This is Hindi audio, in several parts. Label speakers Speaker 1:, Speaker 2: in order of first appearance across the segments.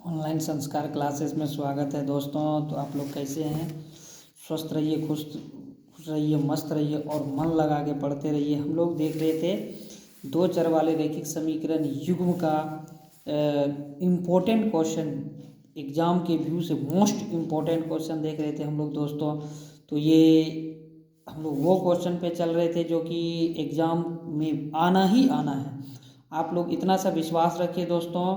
Speaker 1: ऑनलाइन संस्कार क्लासेस में स्वागत है दोस्तों। तो आप लोग कैसे हैं? स्वस्थ रहिए, खुश खुश रहिए, मस्त रहिए और मन लगा के पढ़ते रहिए। हम लोग देख रहे थे दो चर वाले रैखिक समीकरण युग्म का इम्पोर्टेंट क्वेश्चन, एग्ज़ाम के व्यू से मोस्ट इम्पोर्टेंट क्वेश्चन देख रहे थे हम लोग दोस्तों। तो ये हम लोग वो क्वेश्चन पे चल रहे थे जो कि एग्ज़ाम में आना ही आना है। आप लोग इतना सा विश्वास रखिए दोस्तों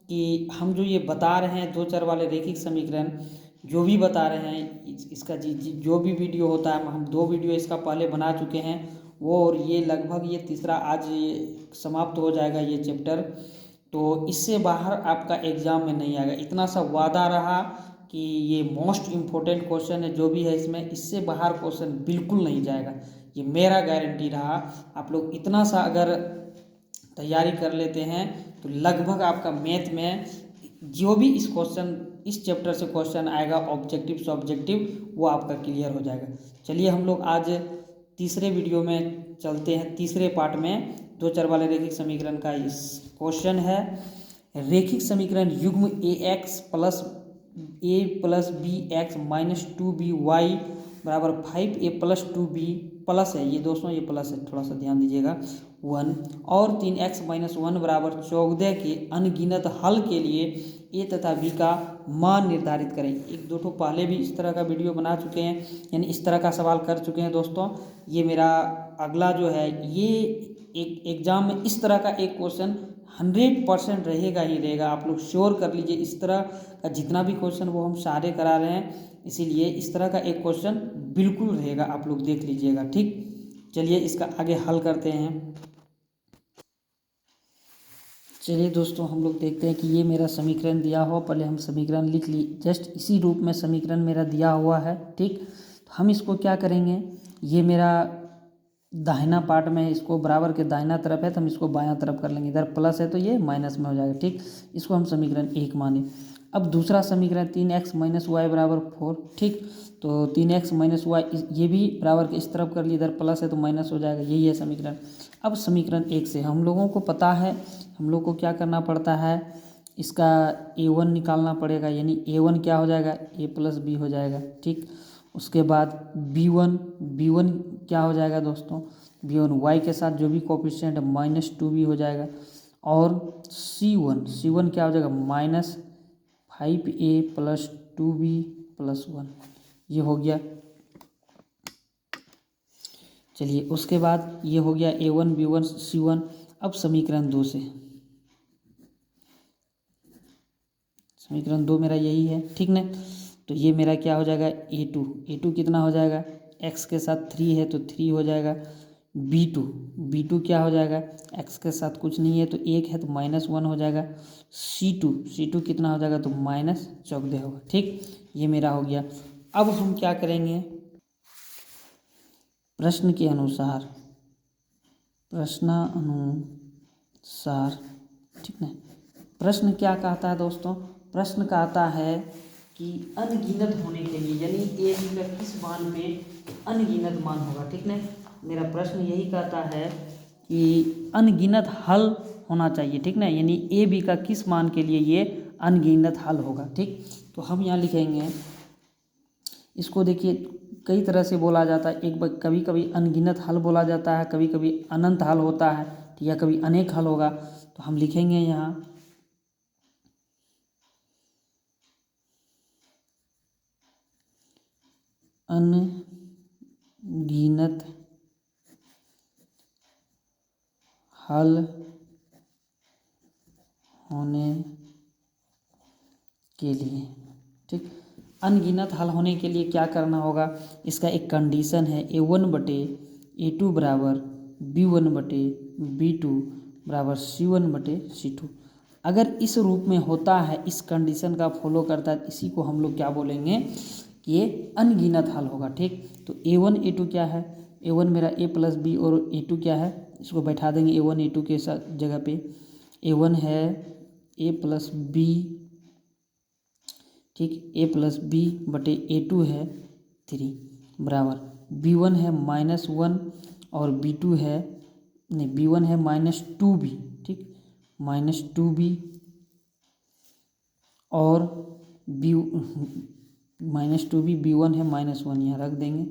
Speaker 1: कि हम जो ये बता रहे हैं दो चर वाले रैखिक समीकरण जो भी बता रहे हैं, इसका जो भी वीडियो होता है, हम 2 वीडियो इसका पहले बना चुके हैं वो, और ये लगभग ये तीसरा आज ये समाप्त हो जाएगा ये चैप्टर। तो इससे बाहर आपका एग्ज़ाम में नहीं आएगा, इतना सा वादा रहा कि ये मोस्ट इम्पोर्टेंट क्वेश्चन है जो भी है इसमें, इससे बाहर क्वेश्चन बिल्कुल नहीं जाएगा, ये मेरा गारंटी रहा। आप लोग इतना सा अगर तैयारी कर लेते हैं तो लगभग आपका मैथ में जो भी इस चैप्टर से क्वेश्चन आएगा ऑब्जेक्टिव सब्जेक्टिव वो आपका क्लियर हो जाएगा। चलिए हम लोग आज तीसरे वीडियो में चलते हैं, तीसरे पार्ट में दो चर वाले रैखिक समीकरण का इस क्वेश्चन है। रैखिक समीकरण युग्म A plus B X minus 2b y बराबर 5a+2b प्लस है, ये दोस्तों ये प्लस है, थोड़ा सा ध्यान दीजिएगा, 1 और 3x-1 बराबर 14 के अनगिनत हल के लिए ए तथा बी का मान निर्धारित करें। एक दो पहले भी इस तरह का वीडियो बना चुके हैं, यानी इस तरह का सवाल कर चुके हैं दोस्तों। ये मेरा अगला जो है ये एक एग्जाम में इस तरह का एक क्वेश्चन 100% रहेगा ही रहेगा। आप लोग श्योर कर लीजिए, इस तरह का जितना भी क्वेश्चन वो हम सारे करा रहे हैं, इसीलिए इस तरह का एक क्वेश्चन बिल्कुल रहेगा, आप लोग देख लीजिएगा। ठीक, चलिए इसका आगे हल करते हैं। चलिए दोस्तों हम लोग देखते हैं कि ये मेरा समीकरण दिया हुआ, पहले हम समीकरण लिख ली, जस्ट इसी रूप में समीकरण मेरा दिया हुआ है। ठीक, तो हम इसको क्या करेंगे, ये मेरा दाहिना पार्ट में, इसको बराबर के दाहिना तरफ है तो हम इसको बायां तरफ कर लेंगे, इधर प्लस है तो ये माइनस में हो जाएगा। ठीक, इसको हम समीकरण 1 माने। अब दूसरा समीकरण 3x-y बराबर 4। ठीक, तो 3x-y ये भी बराबर के इस तरफ कर लिए, इधर प्लस है तो माइनस हो जाएगा, यही है समीकरण। अब समीकरण 1 से हम लोगों को पता है, हम लोग को क्या करना पड़ता है, इसका a1 निकालना पड़ेगा, यानी a1 क्या हो जाएगा, a+b हो जाएगा। ठीक, उसके बाद b1 क्या हो जाएगा दोस्तों, b1 y के साथ जो भी कोफिशिएंट है -2b हो जाएगा, और c1 क्या हो जाएगा, -5a+2b+1, ये हो गया। चलिए उसके बाद ये हो गया a1 b1 c1। अब समीकरण 2 से, समीकरण 2 मेरा यही है, ठीक ना। तो ये मेरा क्या हो जाएगा, a2 कितना हो जाएगा, x के साथ 3 है तो 3 हो जाएगा। b2 क्या हो जाएगा, x के साथ कुछ नहीं है तो 1 है तो -1 हो जाएगा। c2 कितना हो जाएगा, तो -14 होगा। ठीक, ये मेरा हो गया। अब हम क्या करेंगे, प्रश्न के अनुसार, ठीक ना। प्रश्न क्या कहता है दोस्तों, प्रश्न कहता है कि अनगिनत होने के लिए, यानी ए बी का किस मान पे अनगिनत मान होगा। ठीक ना, मेरा प्रश्न यही कहता है कि अनगिनत हल होना चाहिए। ठीक ना, यानी ए बी का किस मान के लिए ये अनगिनत हल होगा। ठीक, तो हम यहाँ लिखेंगे, इसको देखिए कई तरह से बोला जाता है, एक बार कभी कभी अनगिनत हल बोला जाता है, कभी कभी अनंत हल होता है, या कभी अनेक हल होगा। तो हम लिखेंगे यहाँ अनगिनत हल होने के लिए। ठीक, अनगिनत हल होने के लिए क्या करना होगा, इसका एक कंडीशन है, a1/a2 बराबर b1/b2 बराबर c1/c2। अगर इस रूप में होता है, इस कंडीशन का फॉलो करता है, इसी को हम लोग क्या बोलेंगे कि ये अनगिनत हल होगा। ठीक, तो a1 a2 क्या है, a1 मेरा a+b और a2 क्या है, इसको बैठा देंगे a1 a2 के साथ जगह पे। a1 है a+b, ठीक, a+b/a2 है 3 बराबर b1 है -1 और b2 है, नहीं b1 है -2b। ठीक, -2b और बी -2b b1 है -1 यहाँ रख देंगे।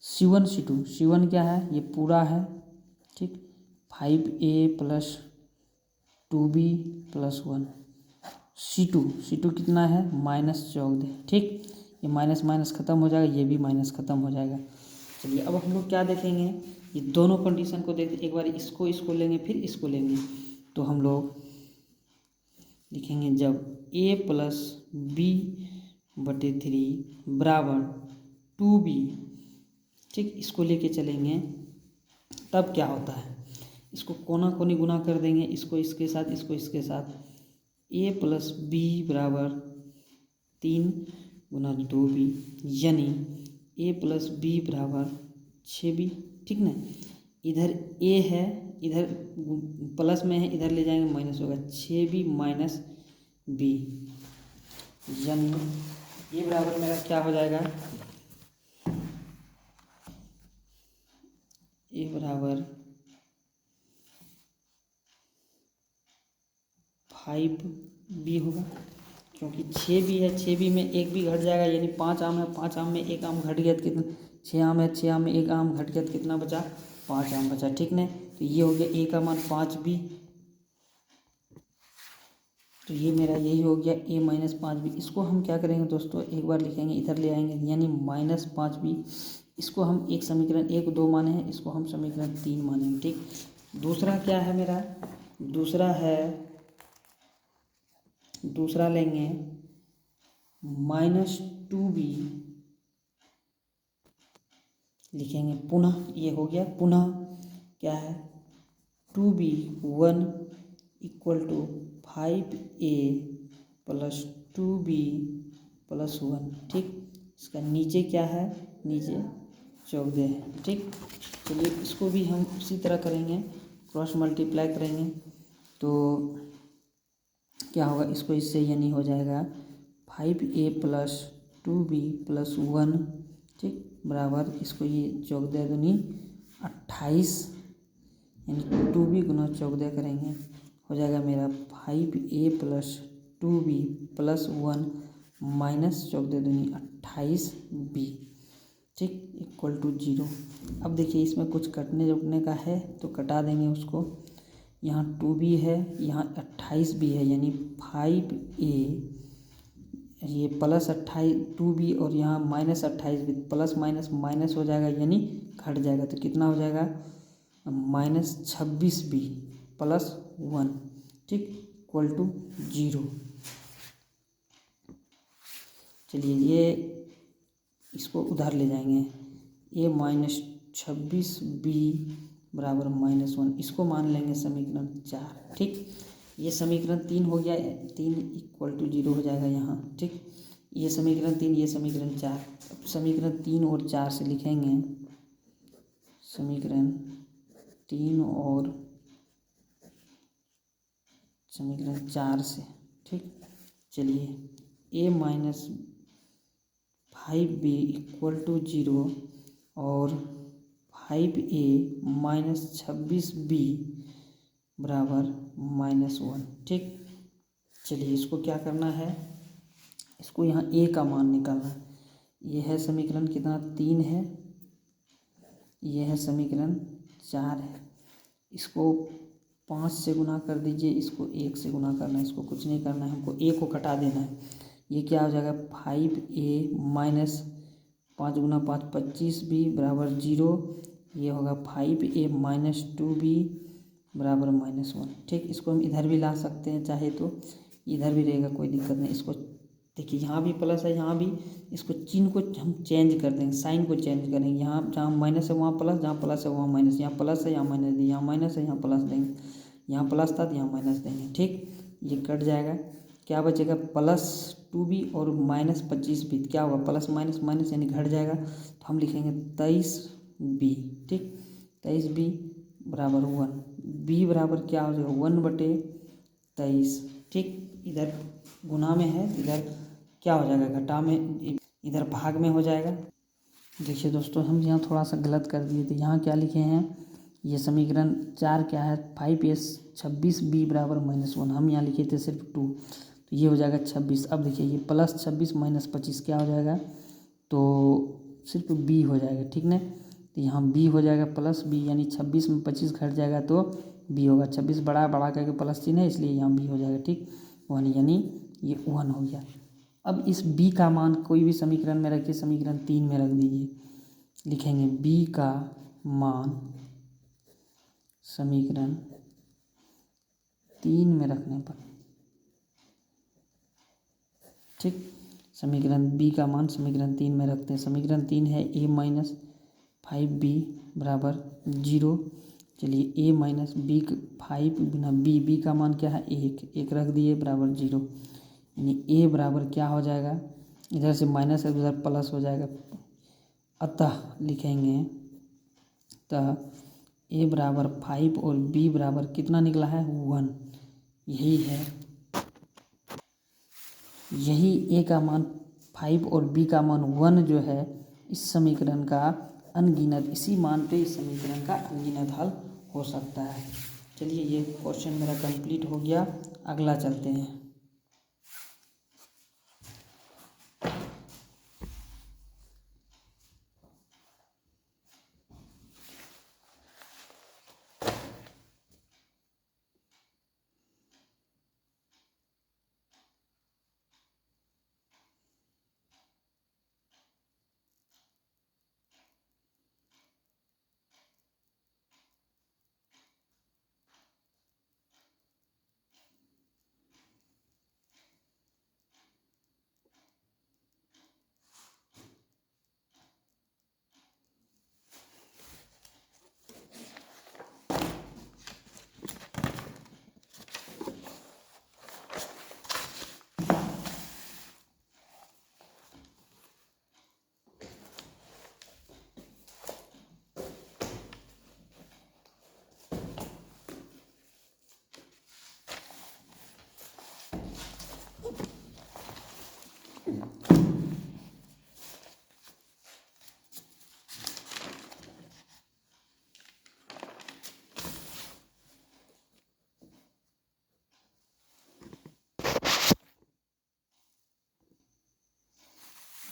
Speaker 1: C1 C2 C1 क्या है, ये पूरा है, ठीक। 5a + 2b + 1। C2 कितना है, -14, ठीक। ये माइनस माइनस ख़त्म हो जाएगा, ये भी माइनस ख़त्म हो जाएगा। चलिए अब हम लोग क्या देखेंगे, ये दोनों कंडीशन को देखते, एक बार इसको लेंगे फिर इसको लेंगे। तो हम लोग लिखेंगे जब a + b/3 बराबर 2b, ठीक, इसको लेके चलेंगे तब क्या होता है, इसको कोना कोनी गुना कर देंगे, इसको इसके साथ, इसको इसके साथ। a + b बराबर 3 × 2b, यानी a + b बराबर 6b, ठीक ना। इधर a है, इधर प्लस में है, इधर ले जाएंगे माइनस होगा, 6b - b, यानी ये बराबर मेरा क्या हो जाएगा, a बराबर 5b होगा, क्योंकि 6b है, 6b में एक भी घट जाएगा, यानी 5 आम है, 5 आम में एक आम घट गया तो कितना, 6 आम है, 6 आम में एक आम घट गया तो कितना बचा, 5 आम बचा, ठीक ना। तो ये हो गया a का मान 5b, तो ये मेरा यही हो गया a - 5b। इसको हम क्या करेंगे दोस्तों, एक बार लिखेंगे, इधर ले आएंगे, यानी -5b। इसको हम एक समीकरण 1 2 माने हैं, इसको हम समीकरण 3 मानेंगे, ठीक। दूसरा क्या है मेरा, दूसरा लेंगे -2b, लिखेंगे पुनः, ये हो गया पुनः क्या है, 2b 1 = 5a + 2b + 1, ठीक। इसका नीचे क्या है, नीचे 14 है, ठीक। चलिए इसको भी हम उसी तरह करेंगे, क्रॉस मल्टीप्लाई करेंगे तो क्या होगा, इसको इससे यानी हो जाएगा 5a + 2b + 1, ठीक, बराबर इसको ये 14 दूनी 28, यानी 2b × 14 करेंगे, हो जाएगा मेरा 5a + 2b + 1 -14 दूनी 28b, ठीक, = 0। अब देखिए इसमें कुछ कटने जुटने का है तो कटा देंगे उसको, यहाँ 2b है, यहाँ 28b है, यानी 5a, ये +28 2b और यहाँ -28b, प्लस माइनस माइनस हो जाएगा, यानी घट जाएगा, तो कितना हो जाएगा, -26b + 1, ठीक, = 0। चलिए ये इसको उधर ले जाएंगे, a - 26b बराबर -1, इसको मान लेंगे समीकरण 4, ठीक। ये समीकरण 3 हो गया, 3 = 0 हो जाएगा यहाँ, ठीक। ये समीकरण 3, ये समीकरण 4। अब समीकरण 3 और 4 से लिखेंगे, समीकरण 3 और समीकरण 4 से, ठीक। चलिए a - 5b = 0 और 5a - 26b बराबर -1, ठीक। चलिए इसको क्या करना है, इसको यहाँ a का मान निकालना है। ये है समीकरण कितना, 3 है, ये है समीकरण 4 है। इसको 5 से गुना कर दीजिए, इसको 1 से गुना करना है, इसको कुछ नहीं करना है, हमको a को कटा देना है। ये क्या हो जाएगा, 5a - 5 × 5 25b बराबर 0, ये होगा 5a - 2b बराबर -1, ठीक। इसको हम इधर भी ला सकते हैं, चाहे तो इधर भी रहेगा, कोई दिक्कत नहीं। इसको देखिए यहाँ भी प्लस है, यहाँ भी, इसको चिन्ह को हम चेंज कर देंगे, साइन को चेंज करेंगे, यहाँ जहाँ माइनस है वहाँ प्लस, जहाँ प्लस है वहाँ माइनस, यहाँ प्लस है यहाँ माइनस देंगे, यहाँ माइनस है यहाँ प्लस देंगे, यहाँ प्लस था तो यहाँ माइनस देंगे, ठीक। ये कट जाएगा, क्या बचेगा, +2b और -25b, क्या होगा, प्लस माइनस माइनस यानी घट जाएगा, तो हम लिखेंगे 23b, ठीक। 23b बराबर 1, b बराबर क्या हो जाएगा, 1/23, ठीक। इधर गुना में है, इधर क्या हो जाएगा, घटा में, इधर भाग में हो जाएगा। देखिए दोस्तों हम यहाँ थोड़ा सा गलत कर दिए थे, यहाँ क्या लिखे हैं, ये समीकरण 4 क्या है, 5a 26b बराबर -1, हम यहाँ लिखे थे सिर्फ 2, तो ये हो जाएगा 26। अब देखिए ये +26 - 25 क्या हो जाएगा, तो सिर्फ b हो जाएगा, ठीक ना। तो यहाँ b हो जाएगा +b, यानी 26 में 25 घट जाएगा तो b होगा। 26 बड़ा करके प्लस चिन्ह है, इसलिए यहाँ b हो जाएगा, ठीक 1, यानी ये 1 हो गया। अब इस b का मान कोई भी समीकरण में रखिए, समीकरण 3 में रख दीजिए। लिखेंगे b का मान समीकरण 3 में रखने पर, ठीक, समीकरण b का मान समीकरण 3 में रखते हैं। समीकरण 3 है a - 5b बराबर 0। चलिए a - b 5 गुना b का मान क्या है 1 रख दिए बराबर 0, यानी a बराबर क्या हो जाएगा, इधर से माइनस है उधर प्लस हो जाएगा। अतः लिखेंगे, अतः a बराबर 5 और b बराबर कितना निकला है 1। यही है, यही a का मान 5 और b का मान 1 जो है इस समीकरण का अनगिनत, इसी मान पे इस समीकरण का अनगिनत हल हो सकता है। चलिए ये क्वेश्चन मेरा कंप्लीट हो गया, अगला चलते हैं।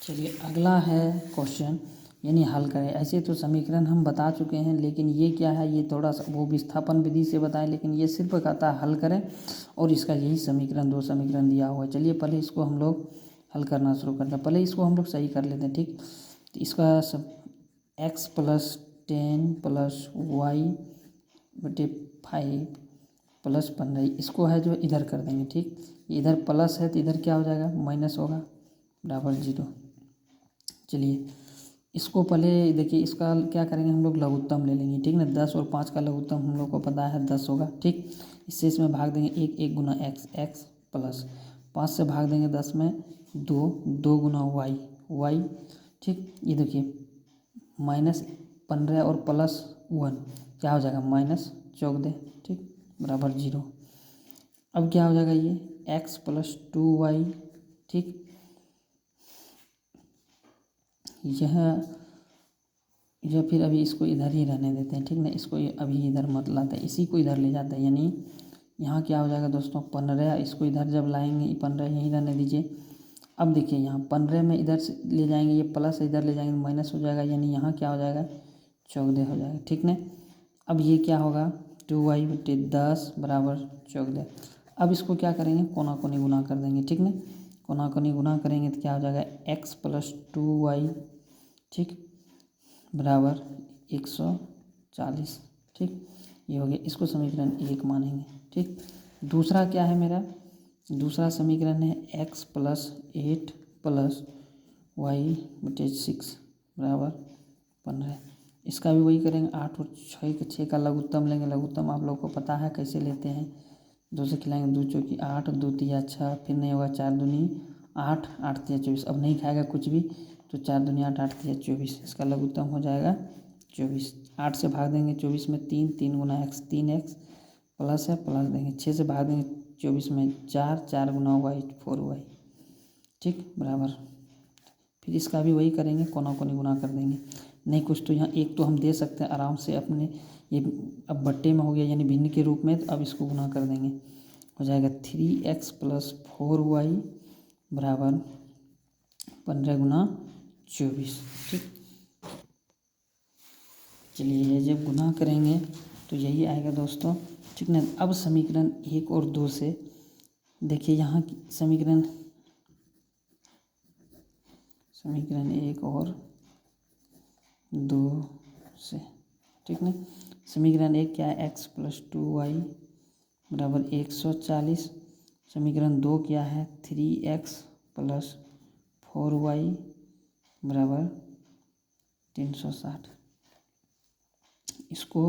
Speaker 1: चलिए अगला है क्वेश्चन, यानी हल करें। ऐसे तो समीकरण हम बता चुके हैं, लेकिन ये क्या है, ये थोड़ा सा वो विस्थापन विधि से बताएं, लेकिन ये सिर्फ कहता है हल करें और इसका यही समीकरण 2 समीकरण दिया हुआ है। चलिए पहले इसको हम लोग हल करना शुरू करते हैं। पहले इसको हम लोग सही कर लेते हैं, ठीक। तो इसका सब x + 10 + y/5 + 15 इसको है जो इधर कर देंगे, ठीक। इधर प्लस है तो इधर क्या हो जाएगा माइनस होगा बराबर 0। चलिए इसको पहले देखिए, इसका क्या करेंगे हम लोग लघुत्तम ले लेंगे, ठीक ना। 10 और 5 का लघुत्तम हम लोग को पता है 10 होगा, ठीक। इससे इसमें भाग देंगे 1 गुना x प्लस 5 से भाग देंगे 10 में 2 गुना y, ठीक। ये देखिए -15 और +1 क्या हो जाएगा -14, ठीक बराबर 0। अब क्या हो जाएगा ये x + 2y, ठीक। यह फिर अभी इसको इधर ही रहने देते हैं, ठीक ना। इसको अभी इधर मत लाते हैं, इसी को इधर ले जाते हैं, यानी यहाँ क्या हो जाएगा दोस्तों 15, इसको इधर जब लाएंगे 15 यहीं रहने दीजिए। अब देखिए यहाँ 15 में इधर से ले जाएंगे, ये प्लस इधर ले जाएंगे माइनस हो जाएगा, यानी यहाँ क्या हो जाएगा 14 हो जाएगा, ठीक ना। अब ये क्या होगा 2y/10 बराबर 14। अब इसको क्या करेंगे कोना कोनी गुना कर देंगे, ठीक ना। कोना कोनी गुना करेंगे तो क्या हो जाएगा x + 2y, ठीक बराबर 140, ठीक। ये हो गया, इसको समीकरण 1 मानेंगे, ठीक। दूसरा क्या है मेरा, दूसरा समीकरण है x + 8 + y/6 बराबर 15। इसका भी वही करेंगे, 8 और 6 का लघुत्तम लेंगे। लघुत्तम आप लोग को पता है कैसे लेते हैं, 2 से खिलाएंगे 2 चौकी 8, 2 तिया 6, फिर नहीं होगा 4 दूनी 8, 8 तिया 24। अब नहीं खाएगा कुछ भी तो 4 दूनी 8, 8 तिया 24, इसका लघुत्तम हो जाएगा 24। 8 से भाग देंगे 24 में 3 गुना x 3x प्लस है प्लस देंगे 6 से भाग देंगे 24 में 4 गुना y 4y, ठीक बराबर। फिर इसका भी वही करेंगे, कोना कोनी गुना कर देंगे। नहीं कुछ तो यहाँ एक तो हम दे सकते हैं आराम से अपने, ये अब बट्टे में हो गया यानी भिन्न के रूप में, तो अब इसको गुना कर देंगे हो जाएगा 3x प्लस 4y बराबर 15 गुना 24। ठीक, चलिए ये जब गुना करेंगे तो यही आएगा दोस्तों। ठीक ना। अब समीकरण 1 और 2 से देखिए, यहाँ की समीकरण 1 और 2 से, ठीक ना। समीकरण 1 क्या है, x प्लस 2y बराबर 140। समीकरण 2 क्या है, 3x प्लस 4y बराबर 360। इसको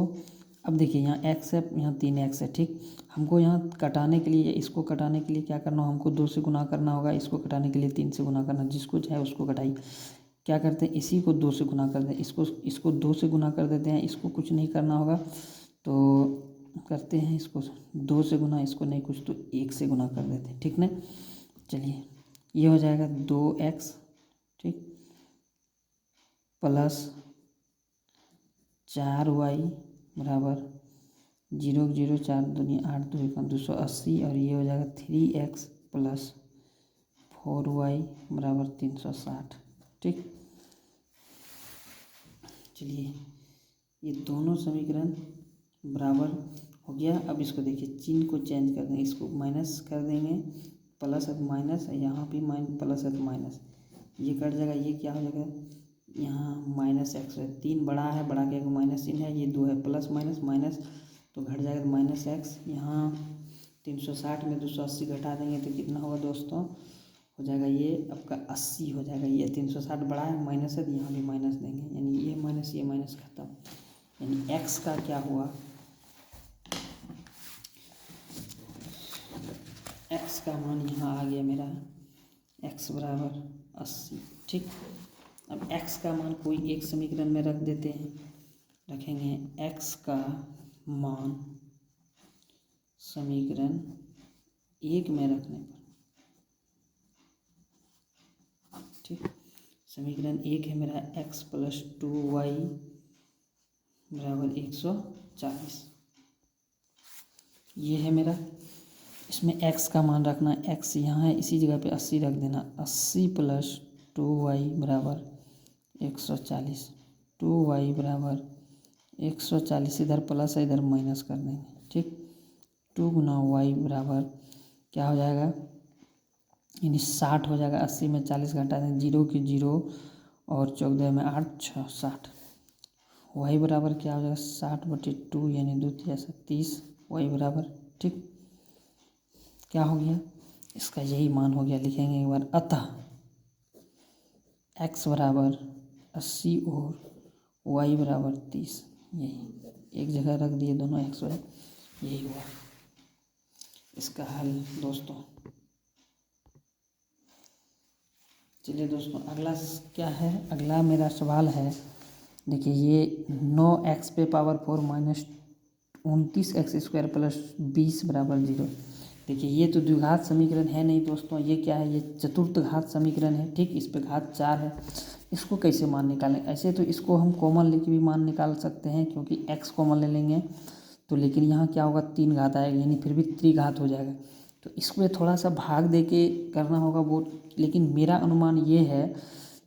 Speaker 1: अब देखिए, यहाँ x है, यहाँ 3x है। ठीक, हमको यहाँ कटाने के लिए, इसको कटाने के लिए क्या करना होगा, हमको 2 से गुना करना होगा। इसको कटाने के लिए 3 से गुना करना, जिसको चाहे उसको कटाई। क्या करते हैं, इसी को 2 से गुना कर दें, इसको 2 से गुना कर देते हैं। इसको कुछ नहीं करना होगा तो करते हैं, इसको 2 से गुना, इसको नहीं कुछ तो 1 से गुना कर देते हैं। ठीक ना। चलिए ये हो जाएगा 2x, ठीक, प्लस 4y बराबर 0 0 4 दूनी 8 2 280। और ये हो जाएगा 3x प्लस 4y बराबर 360। ठीक, चलिए ये दोनों समीकरण बराबर हो गया। अब इसको देखिए, चिन्ह को चेंज कर देंगे, इसको माइनस कर देंगे, प्लस है तो माइनस, यहाँ भी प्लस है तो माइनस, ये कट जाएगा। ये क्या हो जाएगा, यहाँ माइनस एक्स है, 3 बड़ा है, बड़ा के माइनस चिन्ह है, ये 2 है, प्लस माइनस माइनस तो घट जाएगा तो माइनस एक्स। यहाँ 360 में 280 घटा देंगे तो कितना होगा दोस्तों, हो जाएगा ये आपका 80 हो जाएगा। ये 360 बड़ा है, माइनस है तो यहाँ भी माइनस देंगे, यानी ये माइनस खत्म। यानी एक्स का क्या हुआ, एक्स का मान यहाँ आ गया मेरा, एक्स बराबर 80। ठीक, अब एक्स का मान कोई एक समीकरण में रख देते हैं, रखेंगे एक्स का मान समीकरण 1 में रखने पर, ठीक, समीकरण 1 है मेरा x प्लस 2y बराबर 140। ये है मेरा, इसमें x का मान रखना, x यहाँ है, इसी जगह पे 80 रख देना। 80 प्लस 2y बराबर 140, 2y बराबर 140, इधर प्लस है इधर माइनस कर देंगे। ठीक, 2 गुना y बराबर क्या हो जाएगा, यानी 60 हो जाएगा। 80 में 40 घटा दें, 0 की 0 और 14 में 8 6 60। y बराबर क्या हो जाएगा, 60/2 यानी 2 3 30 y बराबर। ठीक, क्या हो गया, इसका यही मान हो गया। लिखेंगे एक बार, अतः x बराबर 80 और y बराबर 30। यही एक जगह रख दिए दोनों x y, यही हुआ इसका हल दोस्तों। चलिए दोस्तों, अगला क्या है, अगला मेरा सवाल है, देखिए ये 9x पे पावर 4 माइनस 29x² प्लस 20 बराबर 0। देखिए ये तो द्विघात समीकरण है नहीं दोस्तों, ये क्या है, ये चतुर्थ घात समीकरण है। ठीक, इस पे घात 4 है, इसको कैसे मान निकालें। ऐसे तो इसको हम कॉमन लेके भी मान निकाल सकते हैं, क्योंकि x कॉमन ले लेंगे तो, लेकिन यहाँ क्या होगा, 3 घात आएगा, यानी फिर भी त्रिघात हो जाएगा। तो इसको थोड़ा सा भाग दे के करना होगा वो, लेकिन मेरा अनुमान ये है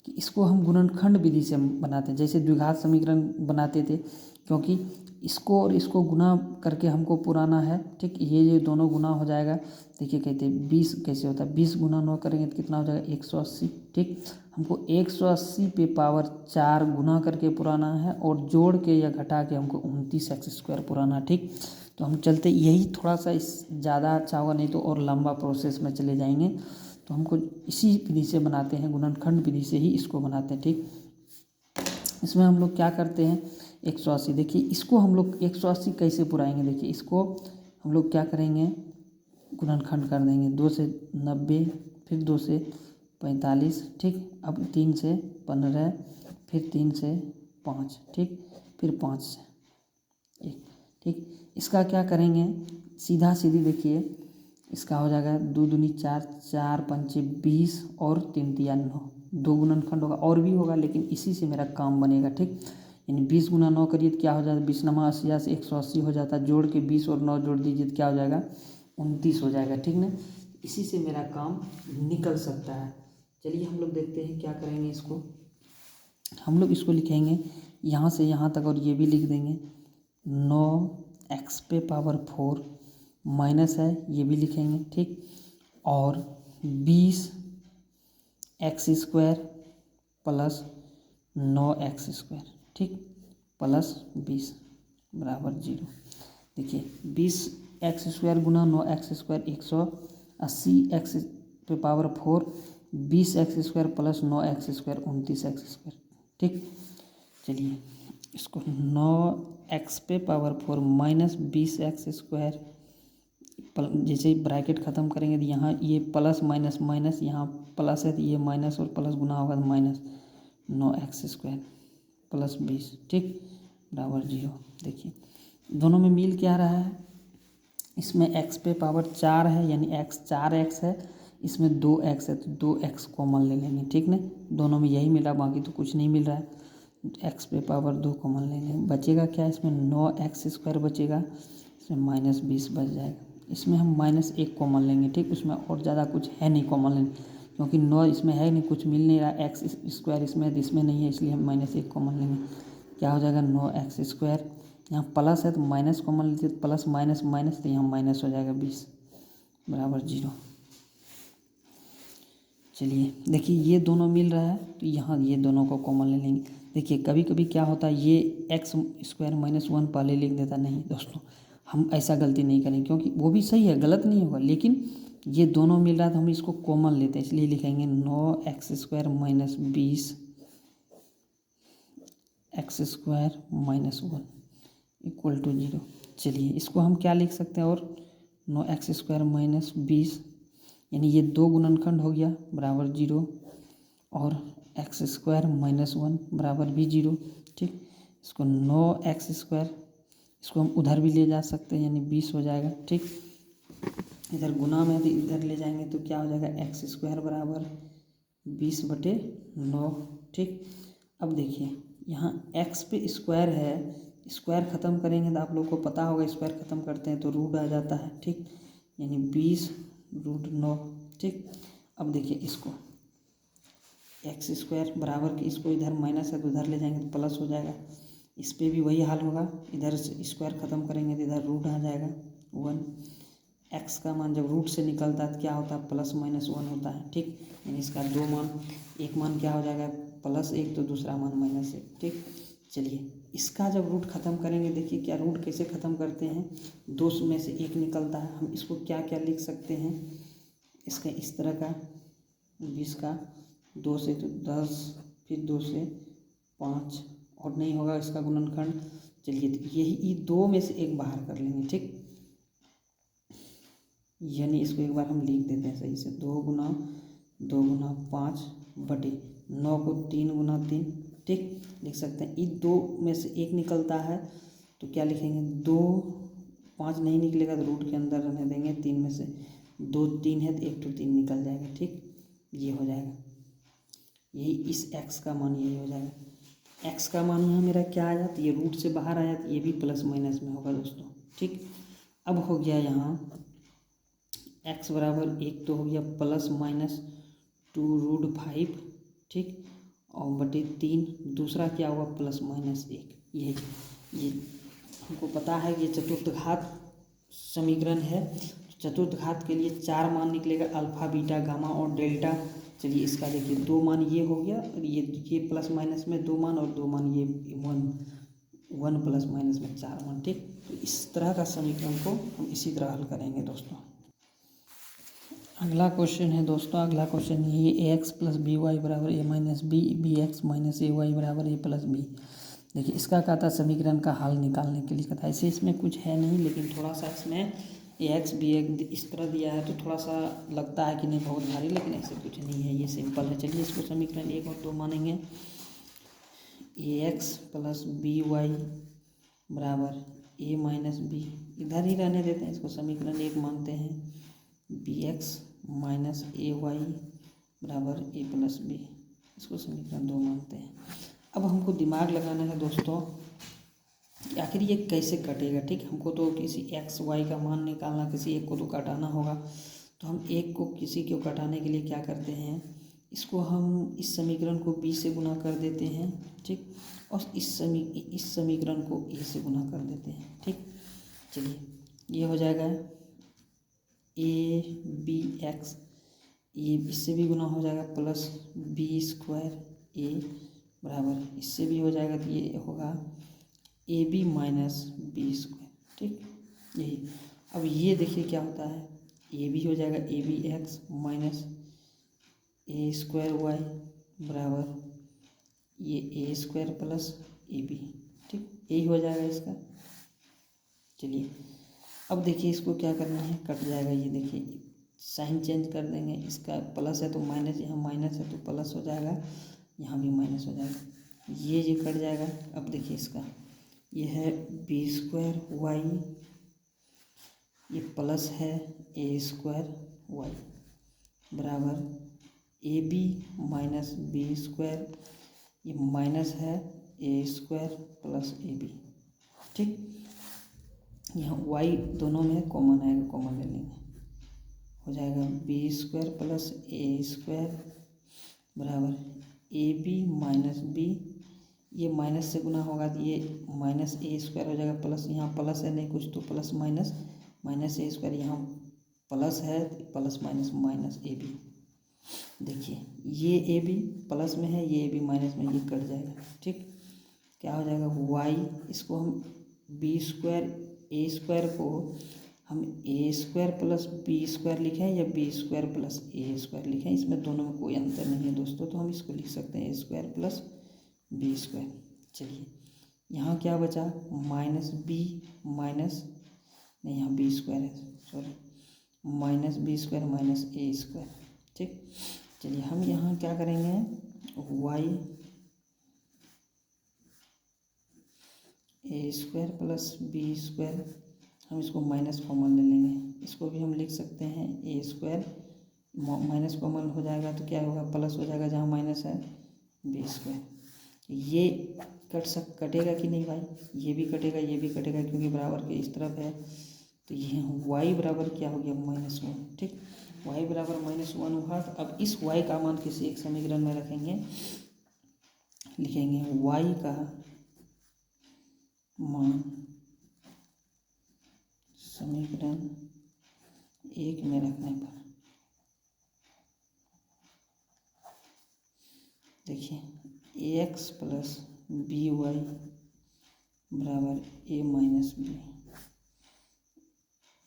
Speaker 1: कि इसको हम गुणनखंड विधि से बनाते हैं, जैसे द्विघात समीकरण बनाते थे, क्योंकि इसको और इसको गुना करके हमको पुराना है। ठीक, ये दोनों गुना हो जाएगा। देखिए कहते हैं 20 कैसे होता है, 20 गुना 9 करेंगे तो कितना हो जाएगा, 180। ठीक, हमको 180 पे पावर 4 गुना करके पुराना है, और जोड़ के या घटा के हमको 29x² पुराना। ठीक, तो हम चलते, यही थोड़ा सा इस ज़्यादा अच्छा होगा, नहीं तो और लंबा प्रोसेस में चले जाएंगे। तो हमको इसी विधि से बनाते हैं, गुणनखंड विधि से ही इसको बनाते हैं। ठीक, इसमें हम लोग क्या करते हैं, 180। देखिए इसको हम लोग 180 कैसे पुराएंगे, देखिए इसको हम लोग क्या करेंगे, गुणनखंड कर देंगे। 2 से 90, फिर 2 से 45। ठीक, अब 3 से 15, फिर 3 से 5। ठीक, फिर 5 से 1। ठीक, इसका क्या करेंगे, सीधा सीधी देखिए, इसका हो जाएगा 2 दूनी 4, 4 पंचे 20 और 3 तिया 9, 2 गुणनखंड होगा, और भी होगा लेकिन इसी से मेरा काम बनेगा। ठीक, यानी 20 गुना 9 करिए तो क्या हो जाता है, 20 नमा 80 से 180 हो जाता है, जोड़ के 20 और 9 जोड़ दीजिए तो क्या हो जाएगा, 29 हो जाएगा, ठीक ना। इसी से मेरा काम निकल सकता है। चलिए हम लोग देखते हैं क्या करेंगे। इसको हम लोग इसको लिखेंगे यहाँ से यहाँ तक, और ये भी लिख देंगे 9x⁴ माइनस है, ये भी लिखेंगे, ठीक। और 20x² प्लस 9x², ठीक, प्लस 20 बराबर 0। देखिए 20x² गुना 9x² 180x⁴, 20x² plus 9x² 29x², ठीक। चलिए इसको 9x⁴ माइनस 20x², जैसे ब्रैकेट ख़त्म करेंगे तो यहाँ ये प्लस माइनस माइनस, यहाँ प्लस है तो ये माइनस और प्लस गुना होगा तो माइनस 9x² प्लस 20, ठीक, बराबर 0। देखिए दोनों में मिल क्या रहा है, इसमें x⁴ 4 है यानी x 4x है, इसमें 2x है तो 2x कॉमन ले लेंगे, ठीक ना। दोनों में यही मिला, बाकी तो कुछ नहीं मिल रहा है। x⁴ 2 कॉमन ले लेंगे, बचेगा क्या, इसमें 9x² बचेगा, इसमें माइनस 20 बच जाएगा। इसमें हम -1 कॉमन लेंगे, ठीक, उसमें और ज़्यादा कुछ है नहीं कॉमन लेंगे, क्योंकि 9 इसमें है नहीं, कुछ मिल नहीं रहा, x² इसमें नहीं है, इसलिए हम -1 कॉमन लेंगे। क्या हो जाएगा 9x², यहाँ प्लस है तो माइनस कॉमन लेते, प्लस माइनस माइनस तो यहाँ माइनस हो जाएगा 20 बराबर 0। चलिए देखिए ये दोनों मिल रहा है तो यहाँ ये दोनों को कॉमन ले लेंगे। देखिए कभी कभी क्या होता है, ये x² -1 पहले लिख देता, नहीं दोस्तों हम ऐसा गलती नहीं करेंगे, क्योंकि वो भी सही है, गलत नहीं होगा, लेकिन ये दोनों मिल रहा है तो हम इसको कॉमन लेते हैं, इसलिए लिखेंगे 9x² - 20 x² -1 इक्वल टू 0। चलिए इसको हम क्या लिख सकते हैं, और 9x² - 20 यानी ये 2 गुणनखंड हो गया बराबर 0, और x² -1 बराबर भी 0, ठीक। इसको 9x², इसको हम उधर भी ले जा सकते हैं यानी 20 हो जाएगा, ठीक। इधर गुना में यदि इधर ले जाएंगे तो क्या हो जाएगा, x² बराबर 20/9, ठीक। अब देखिए यहाँ x पे स्क्वायर है, स्क्वायर ख़त्म करेंगे तो आप लोग को पता होगा स्क्वायर ख़त्म करते हैं तो रूट आ जाता है, ठीक, यानी 20√9, ठीक। अब देखिए इसको x² बराबर के, इसको इधर माइनस है तो उधर ले जाएंगे तो प्लस हो जाएगा, इस पर भी वही हाल होगा, इधर से स्क्वायर ख़त्म करेंगे तो इधर रूट आ जाएगा 1। x का मान जब रूट से निकलता है तो क्या होता है, +-1 होता है, ठीक। यानी इसका 2 मान, एक मान क्या हो जाएगा +1 तो दूसरा मान -1, ठीक। चलिए इसका जब रूट ख़त्म करेंगे, देखिए क्या रूट कैसे ख़त्म करते हैं, 2 में से 1 निकलता है, हम इसको क्या क्या लिख सकते हैं, इसका इस तरह का 20 का 2 से तो 10, फिर 2 से 5 और नहीं होगा इसका गुणनखंड। चलिए तो यही 2 में से 1 बाहर कर लेंगे, ठीक, यानी इसको एक बार हम लिख देते हैं सही से, 2 गुना 5 बटे 9 को 3 गुना 3, ठीक, लिख सकते हैं। इस 2 में से 1 निकलता है तो क्या लिखेंगे, 2, 5 नहीं निकलेगा तो रूट के अंदर रहने देंगे, 3 में से 2 3 है तो 1 तो 3 निकल जाएगा, ठीक, ये हो जाएगा, यही इस x का मान यही हो जाएगा। x का मान यहाँ मेरा क्या आया, तो ये रूट से बाहर आया तो ये भी प्लस माइनस में होगा दोस्तों, ठीक। अब हो गया यहाँ x बराबर 1 तो हो गया ±2√5, ठीक, और बटे 3, दूसरा क्या हुआ +-1, ये हमको पता है कि ये चतुर्थघात समीकरण है। चतुर्थघात के लिए 4 मान निकलेगा, अल्फा बीटा गामा और डेल्टा। चलिए इसका देखिए 2 मान ये हो गया, और ये प्लस माइनस में 2 मान और 2 मान ये 1 प्लस माइनस में 4 मान, ठीक। तो इस तरह का समीकरण को हम इसी तरह हल करेंगे दोस्तों। अगला क्वेश्चन है दोस्तों, अगला क्वेश्चन ये ax + by बराबर a - b, bx - ay बराबर a + b। देखिए इसका क्या था, समीकरण का हल निकालने के लिए कहता है, ऐसे इसमें कुछ है नहीं, लेकिन थोड़ा सा इसमें ax bx इस तरह दिया है तो थोड़ा सा लगता है कि नहीं बहुत भारी, लेकिन ऐसे कुछ नहीं है, ये सिंपल है। चलिए इसको समीकरण 1 और 2 मानेंगे, ax + by बराबर a - b, इधर ही रहने देते हैं, इसको समीकरण 1 मानते हैं, bx - ay बराबर a + b, इसको समीकरण 2 मानते हैं। अब हमको दिमाग लगाना है दोस्तों कि आखिर ये कैसे कटेगा। ठीक, हमको तो किसी एक्स वाई का मान निकालना, किसी एक को तो काटाना होगा। तो हम एक को किसी को काटाने के लिए क्या करते हैं, इसको हम इस समीकरण को b से गुना कर देते हैं। ठीक, और इस समीकरण को a से गुना कर देते हैं। ठीक, चलिए ये हो जाएगा a b x, ये इससे भी गुना हो जाएगा प्लस b² a बराबर, इससे भी हो जाएगा तो ये होगा ab माइनस b²। ठीक, यही। अब ये देखिए क्या होता है, ये भी हो जाएगा abx माइनस a² y बराबर ये a² प्लस ab। ठीक, यही हो जाएगा इसका। चलिए अब देखिए इसको क्या करना है, कट जाएगा। ये देखिए साइन चेंज कर देंगे, इसका प्लस है तो माइनस, यहाँ माइनस है तो प्लस हो जाएगा, यहाँ भी माइनस हो जाएगा, ये कट जाएगा। अब देखिए इसका ये है b² y, ये प्लस है a² y बराबर ab माइनस b², ये माइनस है a² प्लस ab। ठीक, यहाँ y दोनों में कॉमन आएगा, कॉमन ले लेंगे, हो जाएगा b² प्लस a² बराबर ab माइनस b, ये माइनस से गुना होगा तो ये माइनस a² हो जाएगा, प्लस यहाँ प्लस है नहीं कुछ तो प्लस माइनस माइनस a², यहाँ प्लस है प्लस माइनस माइनस ab। देखिए ये ab प्लस में है, ये ab माइनस में, ये कट जाएगा। ठीक, क्या हो जाएगा y, इसको हम b² a² को हम a² प्लस b² लिखें या b² प्लस a² लिखें, इसमें दोनों में कोई अंतर नहीं है दोस्तों, तो हम इसको लिख सकते हैं a² प्लस b²। चलिए यहाँ क्या बचा, माइनस b माइनस नहीं, यहाँ b² है sorry, minus b² minus a²। ठीक, चलिए हम यहाँ क्या करेंगे, y a² प्लस b², हम इसको माइनस कॉमन ले लेंगे, इसको भी हम लिख सकते हैं a², माइनस कॉमन हो जाएगा तो क्या होगा, प्लस हो जाएगा, जहाँ माइनस है b²। ये कटेगा कि नहीं भाई, ये भी कटेगा, ये भी कटेगा, क्योंकि बराबर के इस तरफ है, तो ये y बराबर क्या हो गया -1। ठीक, y बराबर -1 हुआ। अब इस y का मान किसी एक समीकरण में रखेंगे, लिखेंगे y का मान समीकरण 1 में रखने पर देखिए ax प्लस by बराबर a minus b,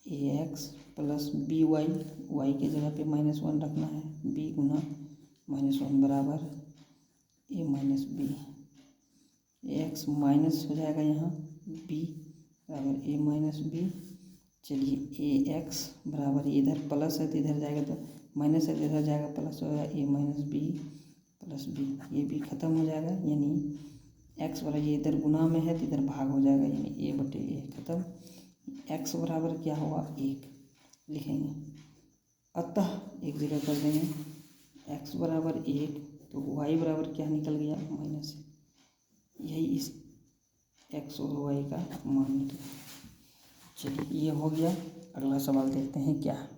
Speaker 1: ax plus by, y की जगह पे -1 रखना है, b गुना -1 बराबर a minus b, x minus हो जाएगा यहाँ b बराबर a माइनस b। चलिए ax बराबर, इधर प्लस है तो इधर जाएगा तो माइनस है तो इधर जाएगा प्लस हो जाएगा a minus b plus b, ये भी ख़त्म हो जाएगा, यानी x बराबर, ये इधर गुना में है तो इधर भाग हो जाएगा, यानी a बटे a खत्म। x बराबर क्या होगा 1 लिखेंगे, अतः एक जगह कर देंगे x बराबर 1, तो y बराबर क्या निकल गया -1। यही इस x और y का मान निकला। चलिए ये हो गया, अगला सवाल देखते हैं क्या है।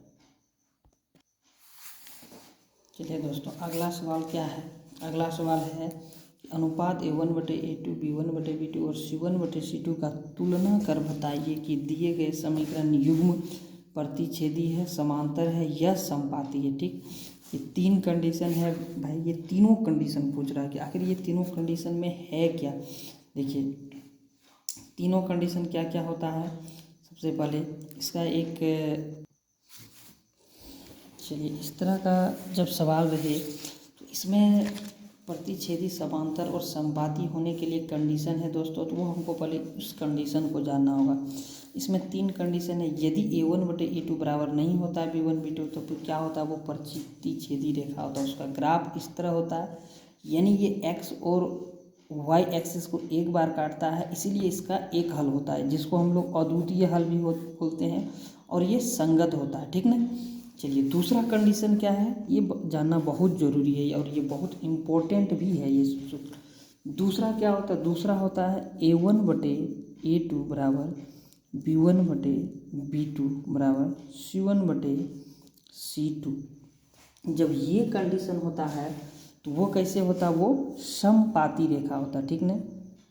Speaker 1: चलिए दोस्तों अगला सवाल क्या है, अगला सवाल है कि अनुपात a1/a2 b1/b2 और c1/c2 का तुलना कर बताइए कि दिए गए समीकरण युग्म प्रतिच्छेदी है, समांतर है या समपाती है। ठीक, ये 3 कंडीशन है भाई, ये तीनों कंडीशन पूछ रहा है कि आखिर ये तीनों कंडीशन में है क्या। देखिए तीनों कंडीशन क्या क्या होता है, सबसे पहले इसका एक, चलिए इस तरह का जब सवाल रहे तो इसमें प्रतिच्छेदी, समांतर और समपाती होने के लिए कंडीशन है दोस्तों, तो वो हमको पहले उस कंडीशन को जानना होगा। इसमें 3 कंडीशन है, यदि a1/a2 बराबर नहीं होता है b1/b2 तो फिर क्या होता है, वो प्रतिच्छेदी रेखा होता है, उसका ग्राफ इस तरह होता है, यानी ये x और y एक्सिस को एक बार काटता है, इसीलिए इसका एक हल होता है, जिसको हम लोग अद्वितीय हल भी बोलते हैं, और ये संगत होता है। ठीक ना, चलिए दूसरा कंडीशन क्या है, ये जानना बहुत ज़रूरी है और ये बहुत इम्पोर्टेंट भी है ये सूत्र। दूसरा क्या होता है, दूसरा होता है a1/a2 ए टू बराबर B1/B2 बराबर C1/C2। जब ये कंडीशन होता है तो वो कैसे होता, वो समपाती रेखा होता, ठीक ना,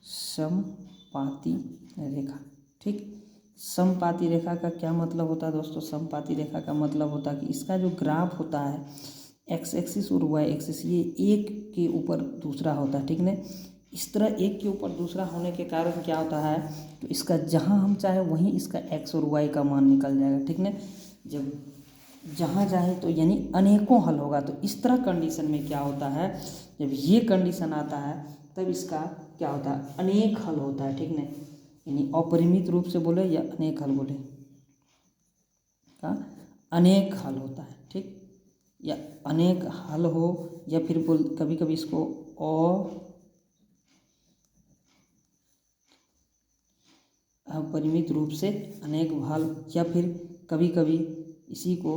Speaker 1: समपाती रेखा। ठीक, समपाती रेखा का क्या मतलब होता है दोस्तों? समपाती रेखा का मतलब होता है कि इसका जो ग्राफ होता है एक्स एक्सिस और वाई एक्सिस ये एक के ऊपर दूसरा होता है, ठीक ना। इस तरह एक के ऊपर दूसरा होने के कारण क्या होता है, तो इसका जहाँ हम चाहे वहीं इसका एक्स और वाई का मान निकल जाएगा, ठीक ना। जब जहाँ चाहे तो यानी अनेकों हल होगा। तो इस तरह कंडीशन में क्या होता है, जब ये कंडीशन आता है तब इसका क्या होता है, अनेक हल होता है, ठीक ना। यानी अपरिमित रूप से बोले या अनेक हल बोले, का अनेक हल होता है, ठीक, या अनेक हल हो, या फिर बोल कभी कभी इसको अपरिमित रूप से अनेक हल, या फिर कभी कभी इसी को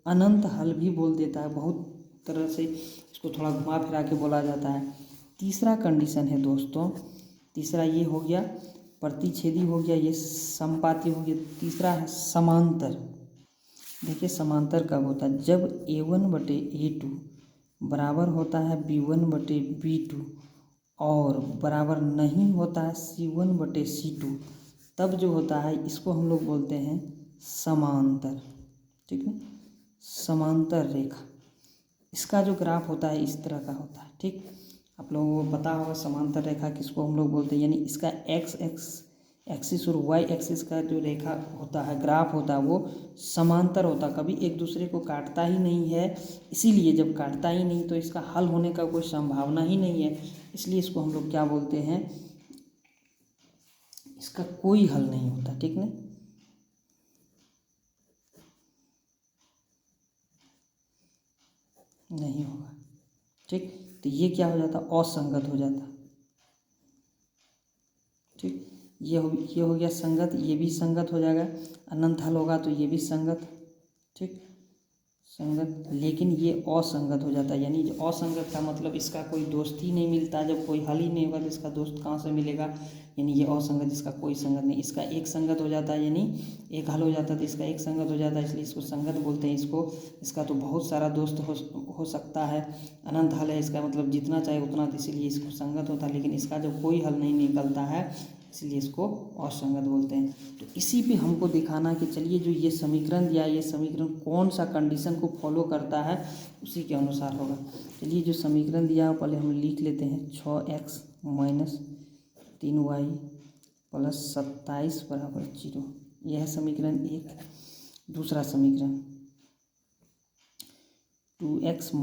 Speaker 1: अनंत हल भी बोल देता है। बहुत तरह से इसको थोड़ा घुमा फिरा के बोला जाता है। तीसरा कंडीशन है दोस्तों, तीसरा ये हो गया प्रतिच्छेदी हो गया, ये समपाती हो गया। तीसरा है समांतर। देखिए समांतर कब होता है, जब A1/A2 बराबर होता है B1/B2 और बराबर नहीं होता है C1/C2, तब जो होता है इसको हम लोग बोलते हैं समांतर, ठीक है, समांतर रेखा। इसका जो ग्राफ होता है इस तरह का होता है, ठीक। आप लोगों को पता होगा समांतर रेखा किसको हम लोग बोलते हैं, यानी इसका एक्सिस और वाई एक्सिस का जो रेखा होता है, ग्राफ होता है, वो समांतर होता, कभी एक दूसरे को काटता ही नहीं है। इसीलिए जब काटता ही नहीं तो इसका हल होने का कोई संभावना ही नहीं है, इसलिए इसको हम लोग क्या बोलते हैं, इसका कोई हल नहीं होता, ठीक ना। नहीं होगा, ठीक। तो ये क्या हो जाता, असंगत हो जाता, ठीक। ये हो गया संगत, ये भी संगत हो जाएगा। अनंत हल होगा तो ये भी संगत, ठीक, संगत। लेकिन ये असंगत हो जाता है, यानी जो असंगत का मतलब इसका कोई दोस्त ही नहीं मिलता। जब कोई हल ही नहीं होगा तो इसका दोस्त कहाँ से मिलेगा, यानी ये असंगत, इसका कोई संगत नहीं। इसका एक संगत हो जाता है, यानी एक हल हो जाता है तो इसका एक संगत हो जाता है, इसलिए इसको संगत बोलते हैं। इसका तो बहुत सारा दोस्त हो सकता है। अनंत हल है इसका, मतलब जितना चाहे उतना, तो इसीलिए इसको संगत होता है। लेकिन इसका जब कोई हल नहीं निकलता है इसलिए इसको असंगत बोलते हैं। तो इसी पे हमको दिखाना कि चलिए जो ये समीकरण दिया है, ये समीकरण कौन सा कंडीशन को फॉलो करता है, उसी के अनुसार होगा। चलिए जो समीकरण दिया है पहले हम लिख लेते हैं, 6x - 3y + 27 = 0। यह है समीकरण एक। दूसरा समीकरण 2x - y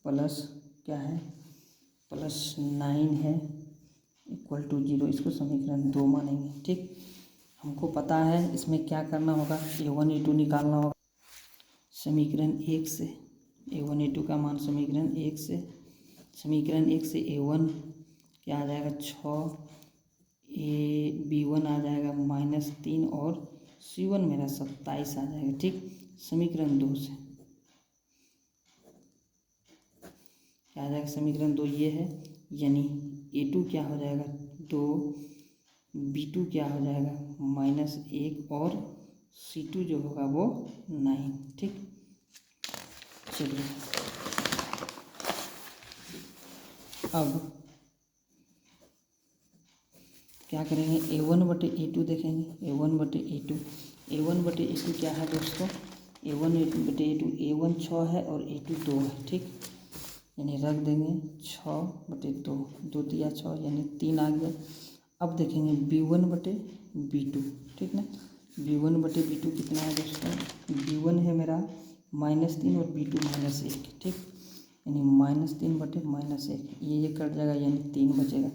Speaker 1: प्लस क्या है, +9 है = 0। इसको समीकरण 2 मानेंगे, ठीक। हमको पता है इसमें क्या करना होगा, A1 A2 निकालना होगा समीकरण एक से। A1 A2 का मान समीकरण एक से A1 क्या आ जाएगा 6, B1 आ जाएगा -3 और C1 मेरा 27 आ जाएगा, ठीक। समीकरण 2 से क्या आ जाएगा, समीकरण 2 ये है, यानी A2 क्या हो जाएगा 2, B2 क्या हो जाएगा -1 और C2 जो होगा वो 9, ठीक। चलिए अब क्या करेंगे, A1/A2 देखेंगे। A1/A2 क्या है दोस्तों, A1/A2 A1 6 है और A2 2 है, ठीक। यानी रख देंगे 6/2, 2 तिया 6 यानी 3 आ गया। अब देखेंगे B1/B2, ठीक ना। B1/B2 कितना है दोस्तों, B1 है मेरा -3 और B2 -1, ठीक। यानी -3/-1, ये कट जाएगा यानी 3 बचेगा।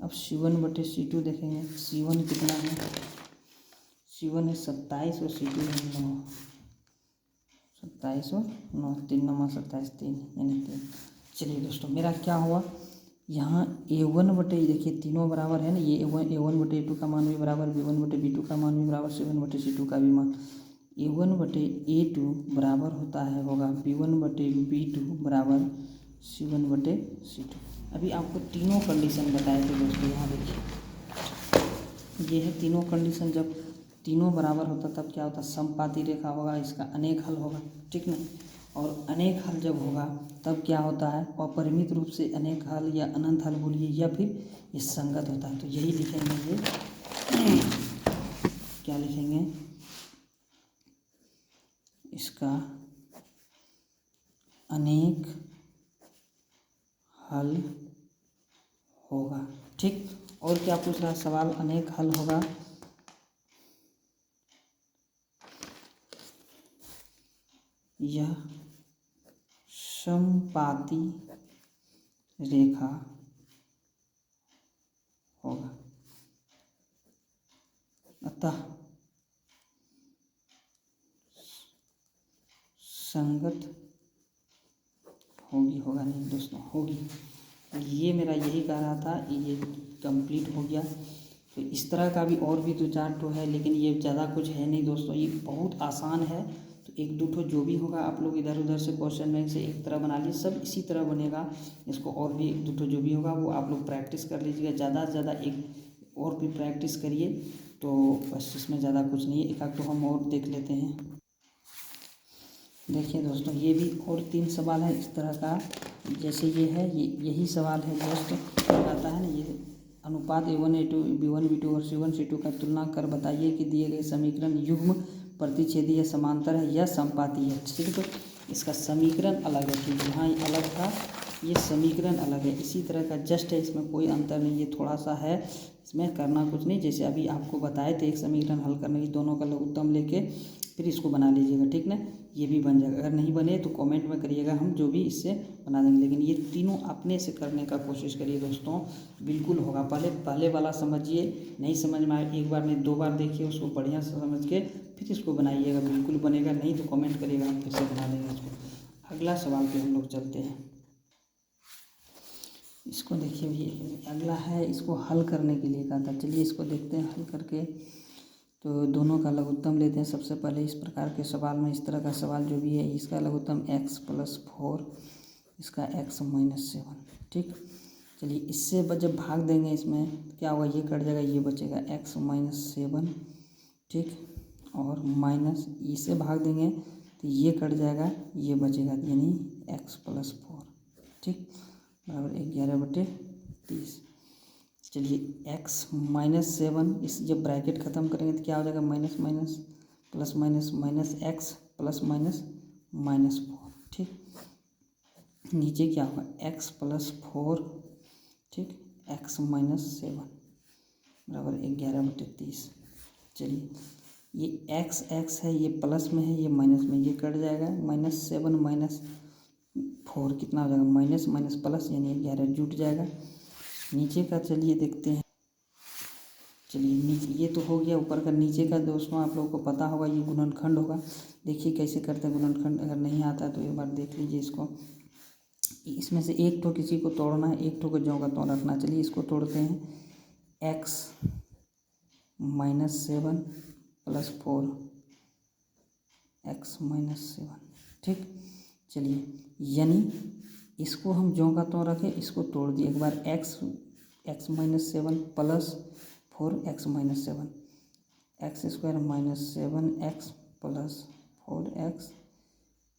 Speaker 1: अब C1/C2 देखेंगे, C1 कितना है, C1 है 27 और C2 है 9, 27 और 9, 3 9 27, 3 यानी 3। चलिए दोस्तों मेरा क्या हुआ, यहाँ देखिए तीनों बराबर है ना, ये A1/A2 का मान भी बराबर, B1/B2 का मान भी बराबर, C1/C2 का भी मान। A1/A2 बराबर होता है होगा B1/B2 बराबर C1/C2। अभी आपको तीनों कंडीशन बताए थे दोस्तों। यहाँ देखिए, ये है तीनों कंडीशन। जब तीनों बराबर होता तब क्या होता, समपाती रेखा होगा, इसका अनेक हल होगा, ठीक ना। और अनेक हल जब होगा तब क्या होता है, अपरिमित रूप से अनेक हल या अनंत हल बोलिए, या फिर ये संगत होता है। तो यही लिखेंगे, ये क्या लिखेंगे, इसका अनेक हल होगा, ठीक। और क्या पूछ रहा है सवाल, अनेक हल होगा, यह समपाती रेखा होगा, अतः संगत होगी, होगा नहीं दोस्तों, होगी। ये मेरा यही कह रहा था, ये कंप्लीट हो गया। तो इस तरह का भी और भी 2-4 ठो है, लेकिन ये ज़्यादा कुछ है नहीं दोस्तों, ये बहुत आसान है। तो 1-2 ठो जो भी होगा आप लोग इधर उधर से क्वेश्चन बैंक से एक तरह बना लीजिए, सब इसी तरह बनेगा। इसको और भी 1-2 ठो जो भी होगा वो आप लोग प्रैक्टिस कर लीजिएगा, ज़्यादा से ज़्यादा एक और भी प्रैक्टिस करिए। तो बस इसमें ज़्यादा कुछ नहीं है, 1-2 ठो हम और देख लेते हैं। देखिए दोस्तों, ये भी और 3 सवाल है इस तरह का। जैसे ये है, ये यही सवाल है, जस्ट आता है ना, ये अनुपात A1 A2 B1 B2 और C1 C2 का तुलना कर बताइए कि दिए गए समीकरण युग्म, प्रतिच्छेदी या समांतर है या समपाती है। सिर्फ इसका समीकरण अलग है, कि यहाँ अलग था, ये समीकरण अलग है, इसी तरह का जस्ट है, इसमें कोई अंतर नहीं, ये थोड़ा सा है, इसमें करना कुछ नहीं। जैसे अभी आपको बताए थे, एक समीकरण हल करने की, दोनों का लघुत्तम लेके फिर इसको बना लीजिएगा, ठीक ना। ये भी बन जाएगा, अगर नहीं बने तो कमेंट में करिएगा, हम जो भी इससे बना देंगे। लेकिन ये तीनों अपने से करने का कोशिश करिए दोस्तों, बिल्कुल होगा। पहले वाला समझिए, नहीं समझ में आए एक बार नहीं 2 बार देखिए, उसको बढ़िया से समझ के फिर इसको बनाइएगा, बिल्कुल बनेगा। नहीं तो कमेंट करिएगा, हम फिर से बना देंगे इसको। अगला सवाल पे हम लोग चलते हैं। इसको देखिए, भी अगला है, इसको हल करने के लिए कहा था। चलिए इसको देखते हैं हल करके। तो दोनों का लघुत्तम लेते हैं। सबसे पहले इस प्रकार के सवाल में, इस तरह का सवाल जो भी है, इसका लघुत्तम x+4, इसका x-7, ठीक। चलिए इससे जब भाग देंगे, इसमें क्या होगा, ये कट जाएगा, ये बचेगा x-7, ठीक। और माइनस इसे भाग देंगे तो ये कट जाएगा, ये बचेगा, यानी x+4, ठीक, बराबर 11/30। चलिए x-7, इस जब ब्रैकेट ख़त्म करेंगे तो क्या हो जाएगा, minus minus plus minus minus x plus minus -4, ठीक। नीचे क्या होगा, x+4, ठीक, x-7 बराबर 11/30। चलिए ये x है, ये प्लस में है, ये माइनस में, ये कट जाएगा, -7 -4 कितना हो जाएगा, माइनस माइनस प्लस, यानी 11 जुट जाएगा। नीचे का चलिए देखते हैं। चलिए नीचे ये तो हो गया ऊपर का। नीचे का दोस्तों आप लोगों को पता होगा, ये गुणनखंड होगा। देखिए कैसे करते हैं गुणनखंड, अगर नहीं आता है तो एक बार देख लीजिए इसको। इसमें से एक ठो किसी को तोड़ना है, एक ठो को ज्यों का त्यों रखना। चलिए इसको तोड़ते हैं, x-7 + 4, x-7, ठीक। चलिए यानी इसको हम ज्यों का त्यों रखें, इसको तोड़ दिए एक बार, x-7 + 4 x-7, x² - 7x + 4x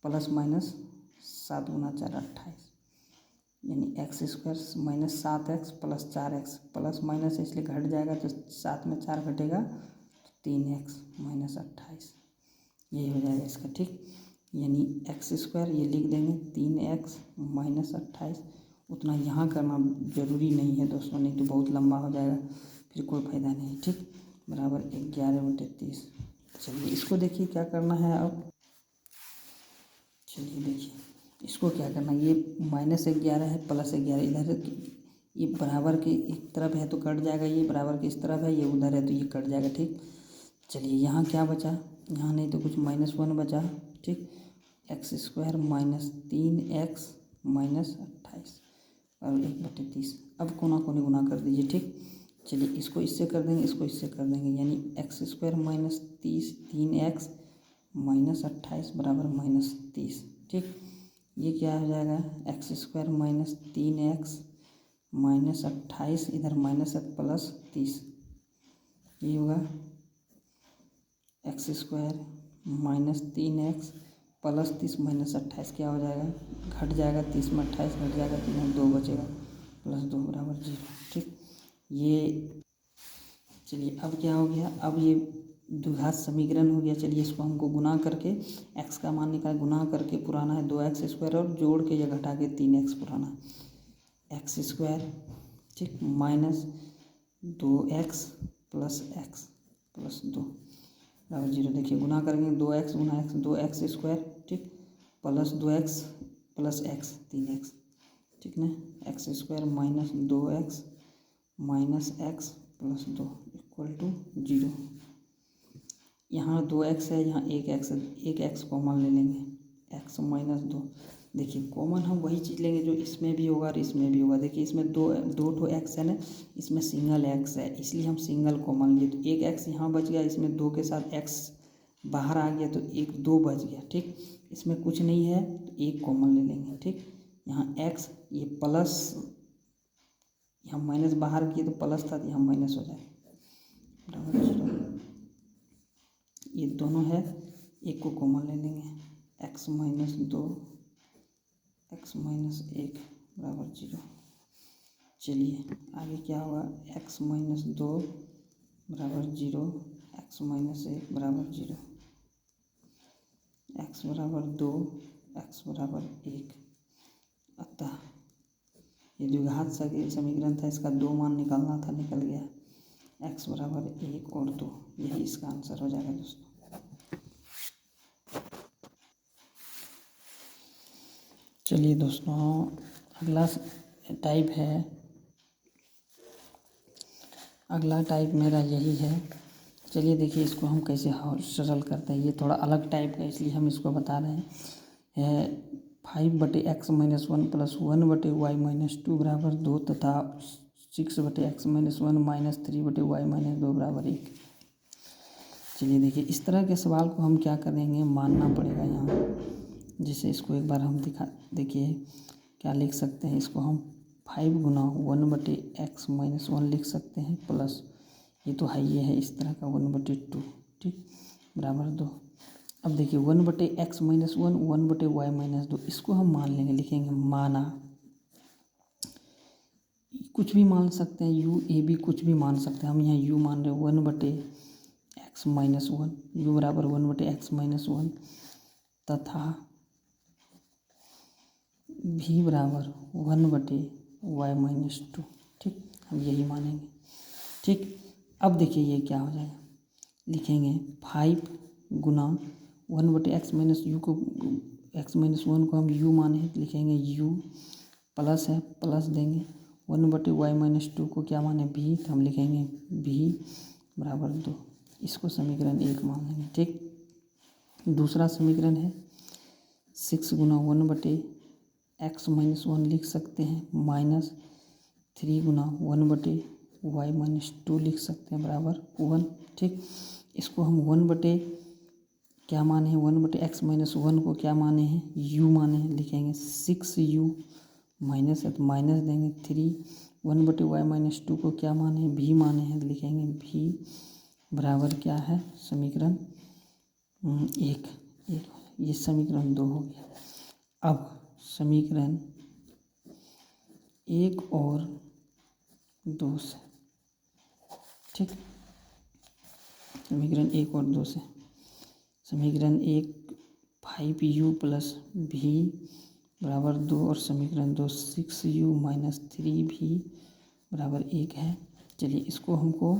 Speaker 1: plus minus 7 × 4 28, यानी x² - 7x + 4x plus minus, इसलिए घट जाएगा, तो 7 में 4 घटेगा तो 3x - 28, यही हो जाएगा इसका, ठीक। यानी x² ये लिख देंगे, 3x - 28। उतना यहाँ करना ज़रूरी नहीं है दोस्तों, नहीं तो बहुत लंबा हो जाएगा, फिर कोई फ़ायदा नहीं, ठीक, बराबर 11/30। चलिए इसको देखिए क्या करना है अब। चलिए देखिए इसको क्या करना है, ये -11 है, +11 इधर, ये बराबर के एक तरफ है तो कट जाएगा, ये बराबर के इस तरफ है, ये उधर है तो ये कट जाएगा, ठीक। चलिए यहाँ क्या बचा, यहाँ नहीं तो कुछ -1 बचा, ठीक। x² - 3x - 28 और 1/30। अब कोना कोनी गुना कर दीजिए, ठीक। चलिए इसको इससे कर देंगे, इसको इससे कर देंगे, यानी x² - 30 3x - 28 बराबर -30, ठीक। ये क्या हो जाएगा, x² - 3x -28, इधर -7 + 30, ये होगा x² -3x + 30 -28 क्या हो जाएगा, घट जाएगा 30 में 28 घट जाएगा 3 में 2 बचेगा +2 = 0। ठीक, ये चलिए अब क्या हो गया, अब ये द्विघात समीकरण हो गया। चलिए इसको हमको गुना करके x का मान निकाल, गुना करके पुराना है 2x² और जोड़ के या घटा के 3x पुराना x², ठीक, -2x + x + 2 = 0। देखिए गुना करेंगे 2x गुना x 2x², ठीक, प्लस 2x + x 3x, ठीक ना, x² - 2x - x + 2 = 0। यहाँ 2x है, यहाँ 1x है, 1x कॉमन ले लेंगे, x - 2। देखिए कॉमन हम वही चीज़ लेंगे जो इसमें भी होगा और इसमें भी होगा। देखिए इसमें दो ठो x है ना, इसमें सिंगल x है, इसलिए हम सिंगल कॉमन लिए, तो 1x यहाँ बच गया, इसमें 2 के साथ x बाहर आ गया तो 2 बच गया। ठीक, इसमें कुछ नहीं है तो 1 कॉमन ले लेंगे। ठीक, यहाँ x ये प्लस, यहाँ माइनस बाहर किए तो प्लस था, तो यहाँ माइनस हो जाए बराबर 0। ये दोनों है, एक को कॉमन ले लेंगे, x - 2 x - 1 बराबर 0। चलिए आगे क्या होगा, x - 2 बराबर 0, x - 1 बराबर 0, x बराबर 2 x बराबर 1। अतः ये द्विघात समीकरण था, इसका 2 मान निकालना था, निकल गया, x बराबर 1 और 2, यही इसका आंसर हो जाएगा दोस्तों। चलिए दोस्तों अगला टाइप है, अगला टाइप मेरा यही है। चलिए देखिए इसको हम कैसे सरल करते हैं, ये थोड़ा अलग टाइप का इसलिए हम इसको बता रहे हैं। 5/x - 1 + 1/y - 2 बराबर 2 तथा 6/x - 1 - 3/y - 2 बराबर 1। चलिए देखिए इस तरह के सवाल को हम क्या करेंगे, मानना पड़ेगा यहाँ। जैसे इसको एक बार हम देखिए क्या लिख सकते हैं, इसको हम 5 गुना 1/x - 1 लिख सकते हैं, प्लस ये तो है, ये है इस तरह का 1/2, ठीक, बराबर 2। अब देखिए 1/x - 1 1/y - 2, इसको हम मान लेंगे, लिखेंगे माना, कुछ भी मान सकते हैं, u a b कुछ भी मान सकते हैं, हम यहाँ u मान रहे हैं 1/x - 1, u बराबर 1/x - 1 तथा v बराबर 1/y - 2, ठीक, हम यही मानेंगे। ठीक, अब देखिए ये क्या हो जाएगा, लिखेंगे 5 गुना 1/x - u को x - 1 को हम u माने, लिखेंगे u, प्लस है प्लस देंगे, 1/y - 2 को क्या माने v, तो हम लिखेंगे v बराबर 2। इसको समीकरण 1 मान लेंगे। ठीक, दूसरा समीकरण है 6 गुना 1/x - 1 लिख सकते हैं, -3 गुना 1/y - 2 लिख सकते हैं, बराबर 1। ठीक, इसको हम 1 क्या माने हैं, 1/x - 1 को क्या माने हैं, u माने हैं, लिखेंगे 6u माइनस है तो माइनस देंगे 3, 1/y - 2 को क्या माने हैं, v माने हैं, लिखेंगे v बराबर क्या है, समीकरण 1। ये समीकरण 2 हो गया। अब समीकरण 1 और 2 से, ठीक, समीकरण 1 और 2 से, समीकरण 1 5u + v बराबर 2 और समीकरण 2 6u - 3v बराबर 1 है। चलिए इसको हमको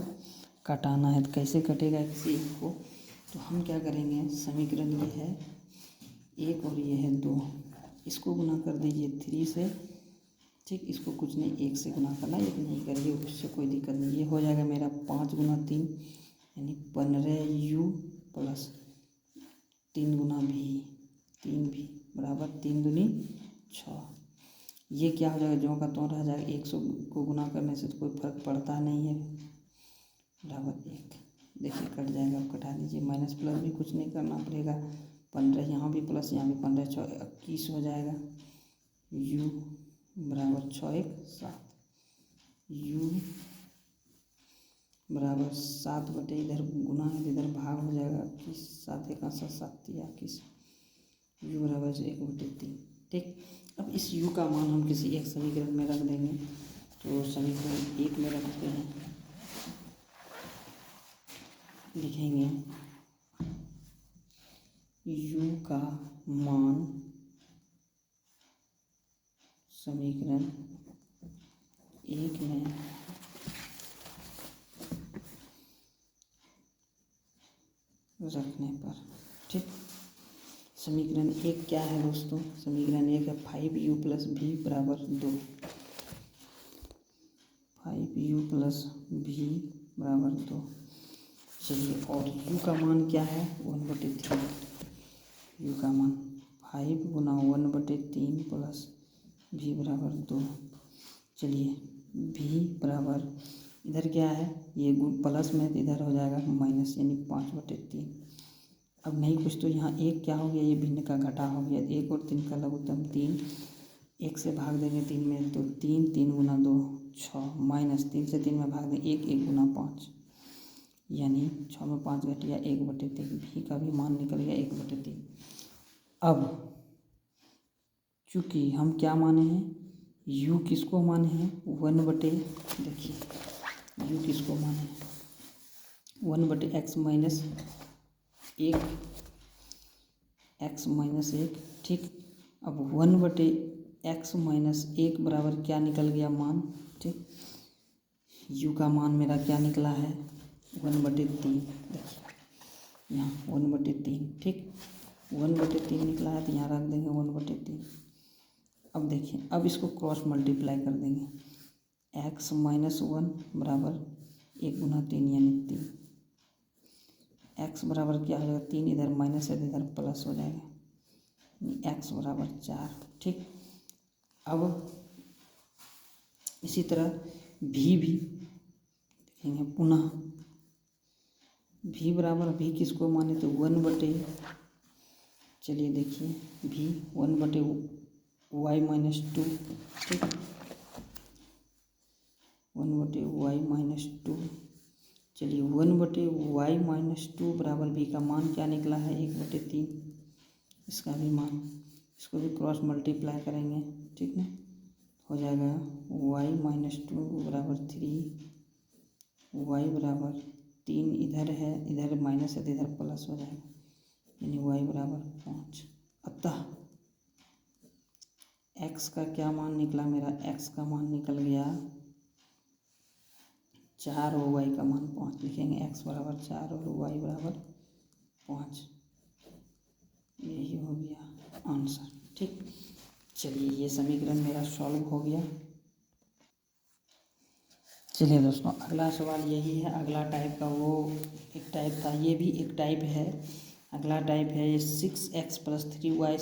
Speaker 1: काटाना है, तो कैसे कटेगा किसी एक को, तो हम क्या करेंगे, समीकरण ये है 1 और ये है 2, इसको गुना कर दीजिए 3 से, ठीक, इसको कुछ नहीं 1 से गुना करना, एक नहीं करिए, उससे कोई दिक्कत नहीं। ये हो जाएगा मेरा 5 गुना 3 यानी 15u प्लस 3 गुना v 3v बराबर 3 दूनी 6। ये क्या हो जाएगा, जो का त्यों रह जाएगा, 100 को गुना करने से तो कोई फर्क पड़ता नहीं है, बराबर 1। देखिए कट जाएगा, अब कटा दीजिए, माइनस प्लस भी कुछ नहीं करना पड़ेगा, 15 यहाँ भी प्लस यहाँ भी 15 6 21 हो जाएगा, u बराबर 6 1 7। u बराबर 7 बटे इधर गुना है तो इधर भाग हो जाएगा 21, 7 एक 7 या 21, u बराबर 1/3। ठीक, अब इस u का मान हम किसी एक समीकरण में रख देंगे। तो समीकरण 1 में रखते हैं, लिखेंगे u का मान समीकरण 1 में रखने पर। ठीक, समीकरण 1 क्या है दोस्तों? समीकरण 1 है 5u प्लस v बराबर 2। 5u प्लस v बराबर 2। चलिए, और u का मान क्या है? 1/3। u का मान 5 गुना 1/3 प्लस v बराबर 2। चलिए, v बराबर इधर क्या है, ये प्लस में तो इधर हो जाएगा माइनस, यानी 5/3। अब नहीं कुछ तो यहाँ एक क्या हो गया, ये भिन्न का घटा हो गया। 1 और 3 का लघुत्तम 3, 1 से भाग देंगे 3 में तो 3, 3 गुना 2 6, माइनस 3 से 3 में भाग देंगे 1, 1 गुना 5, यानी 6 में 5 घटिया 1/3। भी का भी मान निकल गया 1/3। अब चूँकि हम क्या माने हैं, u किसको माने हैं 1/, देखिए u किसको माने हैं 1/x माइनस 1, x माइनस 1। ठीक, अब 1/x माइनस 1 बराबर क्या निकल गया मान। ठीक, u का मान मेरा क्या निकला है 1/3। देखिए यहाँ 1/3। ठीक, 1/3 निकला है तो यहाँ रख देंगे 1/3। अब देखिए, अब इसको क्रॉस मल्टीप्लाई कर देंगे, x माइनस 1 बराबर 1 गुना 3 यानी 3। x बराबर क्या हो जाएगा 3, इधर माइनस है तो इधर प्लस हो जाएगा, x बराबर 4। ठीक, अब इसी तरह भी देखेंगे पुनः, v बराबर v किसको माने तो 1/, चलिए देखिए v 1/y माइनस 2। ठीक, 1/y माइनस 2। चलिए 1/y माइनस 2 बराबर v का मान क्या निकला है 1/3। इसका भी मान, इसको भी क्रॉस मल्टीप्लाई करेंगे। ठीक ना, हो जाएगा y माइनस 2 बराबर 3, y बराबर 3, इधर है इधर माइनस है तो इधर प्लस हो जाएगा, यानी y बराबर 5। अतः x का क्या मान निकला मेरा, x का मान निकल गया 4 और y का मान 5। लिखेंगे x बराबर 4 और y बराबर 5, यही हो गया आंसर। ठीक, चलिए ये समीकरण मेरा सॉल्व हो गया। चलिए दोस्तों, अगला सवाल यही है। अगला टाइप का वो एक टाइप था, ये भी एक टाइप है। अगला टाइप है ये 6x प्लस 3y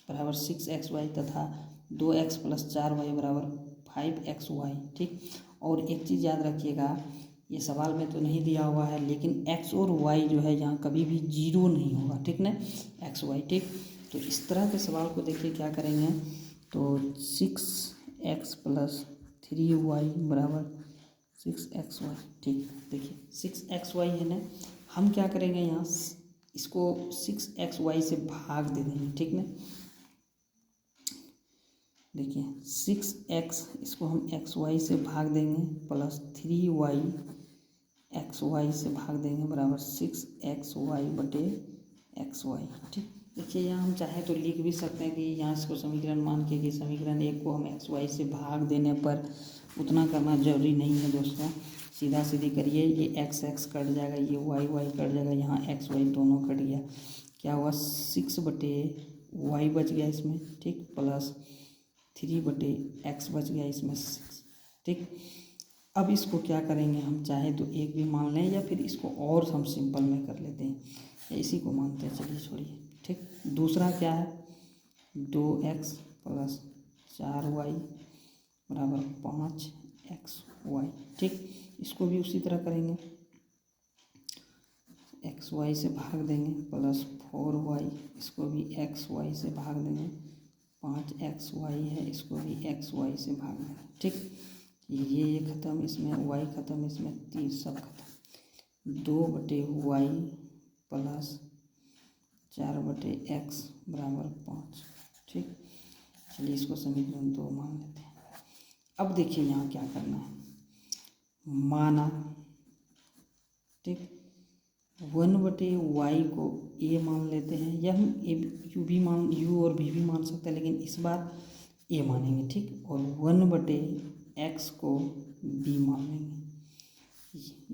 Speaker 1: बराबर 6xy तथा 2x प्लस 4y बराबर 5xy। ठीक, और एक चीज़ याद रखिएगा, ये सवाल में तो नहीं दिया हुआ है लेकिन x और y जो है यहाँ कभी भी जीरो नहीं होगा। ठीक ना, xy। ठीक, तो इस तरह के सवाल को देखिए क्या करेंगे, तो 6x प्लस 3y बराबर 6xy। ठीक, देखिए 6xy है ना, हम क्या करेंगे यहाँ इसको 6xy से भाग दे देंगे। ठीक ना, देखिए 6x इसको हम xy से भाग देंगे प्लस 3y xy से भाग देंगे बराबर 6xy बटे xy। ठीक, देखिए यहाँ हम चाहे तो लिख भी सकते हैं कि यहाँ इसको समीकरण मान के कि समीकरण 1 को हम xy से भाग देने पर उतना करना जरूरी नहीं है दोस्तों, सीधा सीधी करिए, ये x x कट जाएगा, ये y y कट जाएगा, यहाँ x y दोनों कट गया, क्या हुआ 6/y बच गया इसमें। ठीक, प्लस 3/x बच गया इसमें 6। ठीक, अब इसको क्या करेंगे, हम चाहे तो एक भी मान लें या फिर इसको और हम सिंपल में कर लेते हैं, इसी को मानते हैं। चलिए छोड़िए। ठीक, दूसरा क्या है 2x प्लस 4y बराबर 5xy। ठीक, इसको भी उसी तरह करेंगे, xy से भाग देंगे प्लस 4y, इसको भी xy से भाग देंगे, 5xy है, इसको भी xy से भाग देंगे। ठीक, ये ख़त्म, इसमें y ख़त्म, इसमें 3 सब खत्म। 2/y प्लस 4/x बराबर 5। ठीक, चलिए इसको समीकरण 2 मान लेते हैं। अब देखिए यहाँ क्या करना है, माना, ठीक, 1/y को a मान लेते हैं, या हम u और v भी मान सकते हैं, लेकिन इस बार a मानेंगे। ठीक, और 1/x को b मान लेंगे,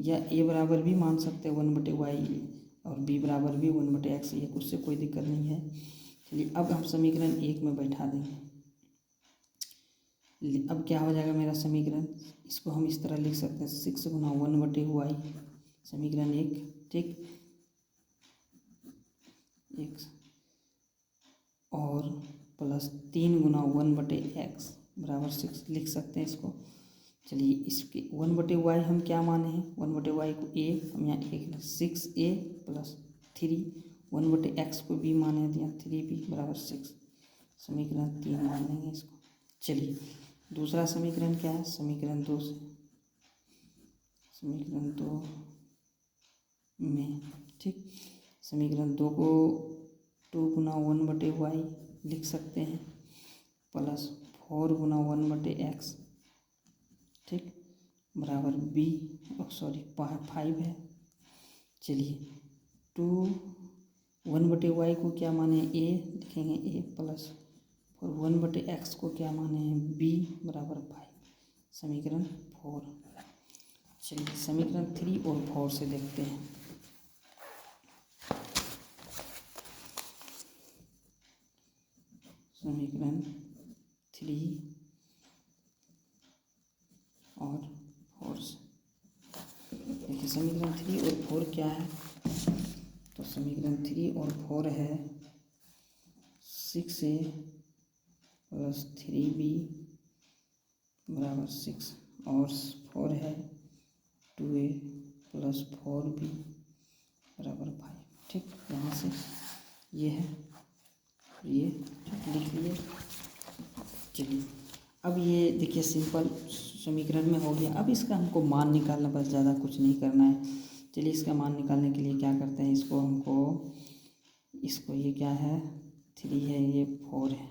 Speaker 1: या a बराबर भी मान सकते हैं 1/y और b बराबर भी 1/x, ये उससे कोई दिक्कत नहीं है। चलिए अब हम समीकरण 1 में बैठा देंगे। अब क्या हो जाएगा मेरा समीकरण, इसको हम इस तरह लिख सकते हैं 6 गुना 1/y समीकरण 1, ठीक, x और प्लस 3 गुना 1/x बराबर 6 लिख सकते हैं इसको। चलिए इसके 1/y हम क्या माने हैं, 1/y को a, हम यहाँ 6a प्लस 3, 1/x को b माने हैं, यहाँ 3b बराबर 6, समीकरण 3 मान लेंगे इसको। चलिए दूसरा समीकरण क्या है, समीकरण 2 से, समीकरण 2 में, ठीक, समीकरण 2 को 2 गुना 1/y लिख सकते हैं प्लस 4 गुना 1/x, ठीक, बराबर b, 5 है। चलिए 1/y को क्या माने a, लिखेंगे a प्लस, और 1/x को क्या माने हैं b बराबर 5, समीकरण 4। चलिए समीकरण 3 और 4 से देखते हैं। समीकरण 3 और 4 से देखिए, समीकरण 3 और 4 क्या है, तो समीकरण 3 और 4 है 6a प्लस 3b बराबर 6, और 4 है 2a प्लस 4b बराबर 5। ठीक, यहाँ से ये है, ये लिख लिए। चलिए अब ये देखिए सिंपल समीकरण में हो गया। अब इसका हमको मान निकालना, बस ज़्यादा कुछ नहीं करना है। चलिए इसका मान निकालने के लिए क्या करते हैं, इसको ये क्या है 3 है, ये 4 है,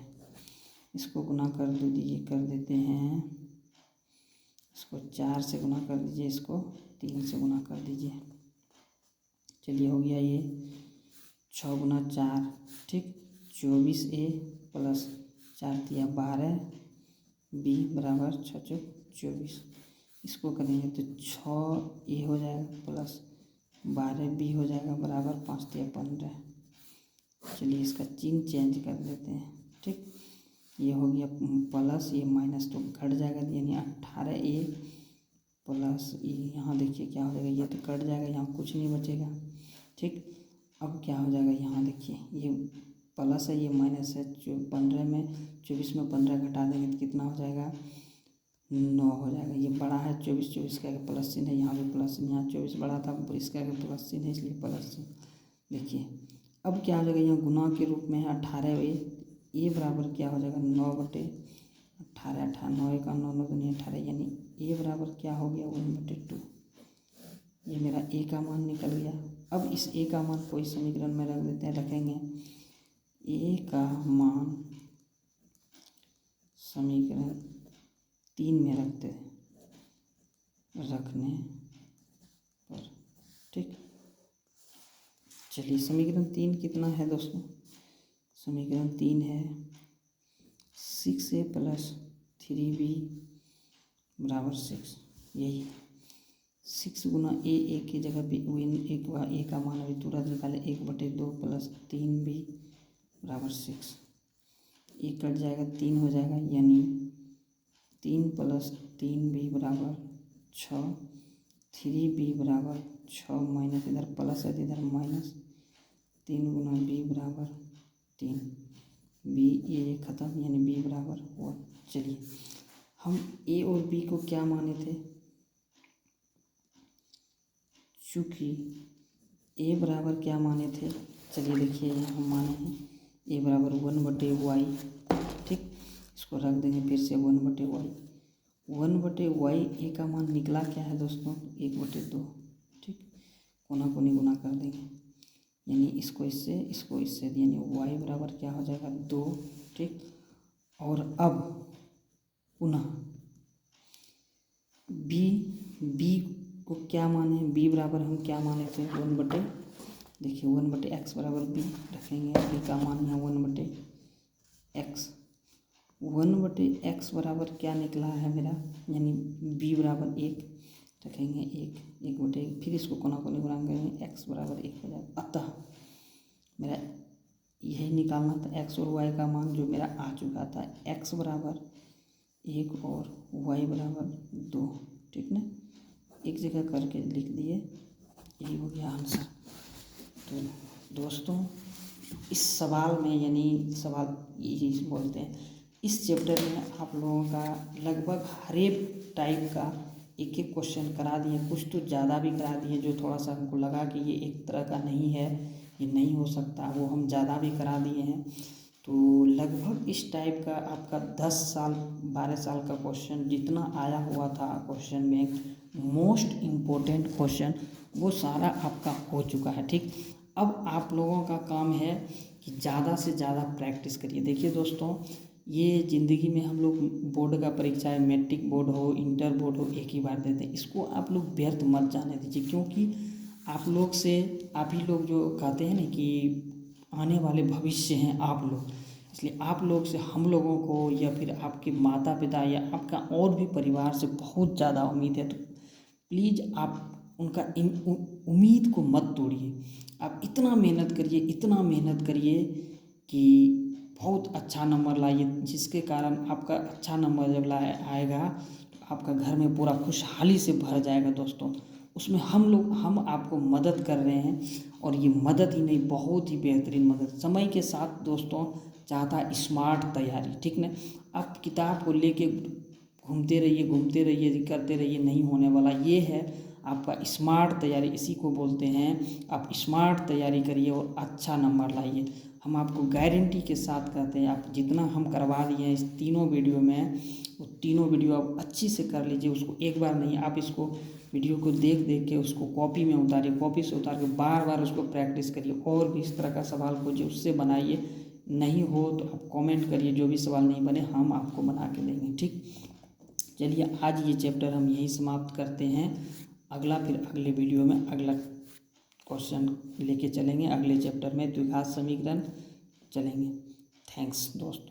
Speaker 1: इसको गुना कर दीजिए, कर देते हैं, इसको 4 से गुना कर दीजिए, इसको 3 से गुना कर दीजिए। चलिए हो गया ये 6 गुना 4, ठीक, 24a प्लस 4 दिया 12b बराबर 6 चौक 24। इसको करेंगे तो 6a हो जाएगा प्लस 12b हो जाएगा बराबर 5 दिया 15। चलिए इसका चिन्ह चेंज कर देते हैं। ठीक, ये हो गया प्लस, ये माइनस तो घट जाएगा, यानी 18a प्लस यहाँ देखिए क्या हो जाएगा, ये तो कट जाएगा, यहाँ कुछ नहीं बचेगा। ठीक, अब क्या हो जाएगा, यहाँ देखिए ये प्लस है, ये माइनस है, 15 में 24 में 15 घटा देंगे तो कितना हो जाएगा 9 हो जाएगा। ये बड़ा है 24 का प्लस चिन्ह है, यहाँ भी प्लस चिन्ह, यहाँ 24 बड़ा था, इसका प्लस चिन्ह है, इसलिए प्लस चिन्ह। देखिए अब क्या हो जाएगा, यहाँ गुना के रूप में है 18a, ए बराबर क्या हो जाएगा 9/18, 18 9 का 9 9 दूनी 18, यानी ए बराबर क्या हो गया 1/2। ये मेरा ए का मान निकल गया। अब इस ए का मान कोई समीकरण में रख देते हैं, रखेंगे ए का मान समीकरण 3 में रखते हैं, रखने पर। ठीक, चलिए समीकरण 3 कितना है दोस्तों, समीकरण 3 है 6a प्लस 3b बराबर 6। यही 6 गुना ए की जगह पे एक बार ए का मान अभी तुरंत निकाले, 1/2 प्लस 3b बराबर 6। एक कट जाएगा 3 हो जाएगा, यानी 3 प्लस 3b बराबर 6, 3b बराबर 6 माइनस इधर प्लस है इधर माइनस, 3 गुना b बराबर 3, बी ये ख़त्म, यानी b बराबर 1। चलिए हम a और b को क्या माने थे, चूँकि a बराबर क्या माने थे, चलिए देखिए हम माने हैं a बराबर 1/y। ठीक, इसको रख देंगे फिर से 1/y, 1/y ए का मान निकला क्या है दोस्तों, 1/2। ठीक, कोना कोनी गुना कर देंगे, यानी इसको इससे यानी y बराबर क्या हो जाएगा 2। ठीक, और अब पुनः b को क्या माने, b बराबर हम क्या माने थे, 1/x बराबर b रखेंगे। b का मान है 1/x। 1/x बराबर क्या निकला है मेरा, यानी b बराबर 1 रखेंगे, 1/1, फिर इसको कोना कोनी गुणा करेंगे, x बराबर 1 हो जाएगा। अतः मेरा यही निकालना था x और y का मान जो मेरा आ चुका था, x बराबर 1 और y बराबर 2। ठीक ना, एक जगह करके लिख दिए, यही हो गया आंसर। तो दोस्तों इस सवाल में, यानी सवाल यही बोलते हैं, इस चैप्टर में आप लोगों का लगभग हर एक टाइप का एक एक क्वेश्चन करा दिए, कुछ तो ज़्यादा भी करा दिए जो थोड़ा सा हमको लगा कि ये एक तरह का नहीं है, ये नहीं हो सकता, वो हम ज़्यादा भी करा दिए हैं। तो लगभग इस टाइप का आपका 10 साल 12 साल का क्वेश्चन जितना आया हुआ था क्वेश्चन में, मोस्ट इम्पोर्टेंट क्वेश्चन वो सारा आपका हो चुका है। ठीक, अब आप लोगों का काम है कि ज़्यादा से ज़्यादा प्रैक्टिस करिए। देखिए दोस्तों, ये ज़िंदगी में हम लोग बोर्ड का परीक्षा है, मैट्रिक बोर्ड हो, इंटर बोर्ड हो, एक ही बार देते हैं, इसको आप लोग व्यर्थ मत जाने दीजिए। क्योंकि आप लोग से, आप ही लोग जो कहते हैं ना कि आने वाले भविष्य हैं आप लोग, इसलिए आप लोग से हम लोगों को या फिर आपके माता पिता या आपका और भी परिवार से बहुत ज़्यादा उम्मीद है। तो प्लीज़ आप उनका उम्मीद को मत तोड़िए। आप इतना मेहनत करिए कि बहुत अच्छा नंबर लाइए, जिसके कारण आपका अच्छा नंबर जब आएगा तो आपका घर में पूरा खुशहाली से भर जाएगा दोस्तों। उसमें हम आपको मदद कर रहे हैं, और ये मदद ही नहीं, बहुत ही बेहतरीन मदद समय के साथ दोस्तों चाहता स्मार्ट तैयारी। ठीक ना, आप किताब को लेके घूमते रहिए करते रहिए, नहीं होने वाला। ये है आपका स्मार्ट तैयारी, इसी को बोलते हैं। आप स्मार्ट तैयारी करिए और अच्छा नंबर लाइए। हम आपको गारंटी के साथ कहते हैं, आप जितना हम करवा दिए हैं इस तीनों वीडियो में, वो तीनों वीडियो आप अच्छी से कर लीजिए। उसको एक बार नहीं, आप इसको वीडियो को देख के उसको कॉपी में उतारिए, कॉपी से उतार के बार बार उसको प्रैक्टिस करिए, और भी इस तरह का सवाल खोजिए, उससे बनाइए। नहीं हो तो आप कमेंट करिए, जो भी सवाल नहीं बने हम आपको बना के देंगे। ठीक, चलिए आज ये चैप्टर हम यहीं समाप्त करते हैं। फिर अगले वीडियो में अगला क्वेश्चन लेके चलेंगे, अगले चैप्टर में द्विघात समीकरण चलेंगे। थैंक्स दोस्तों।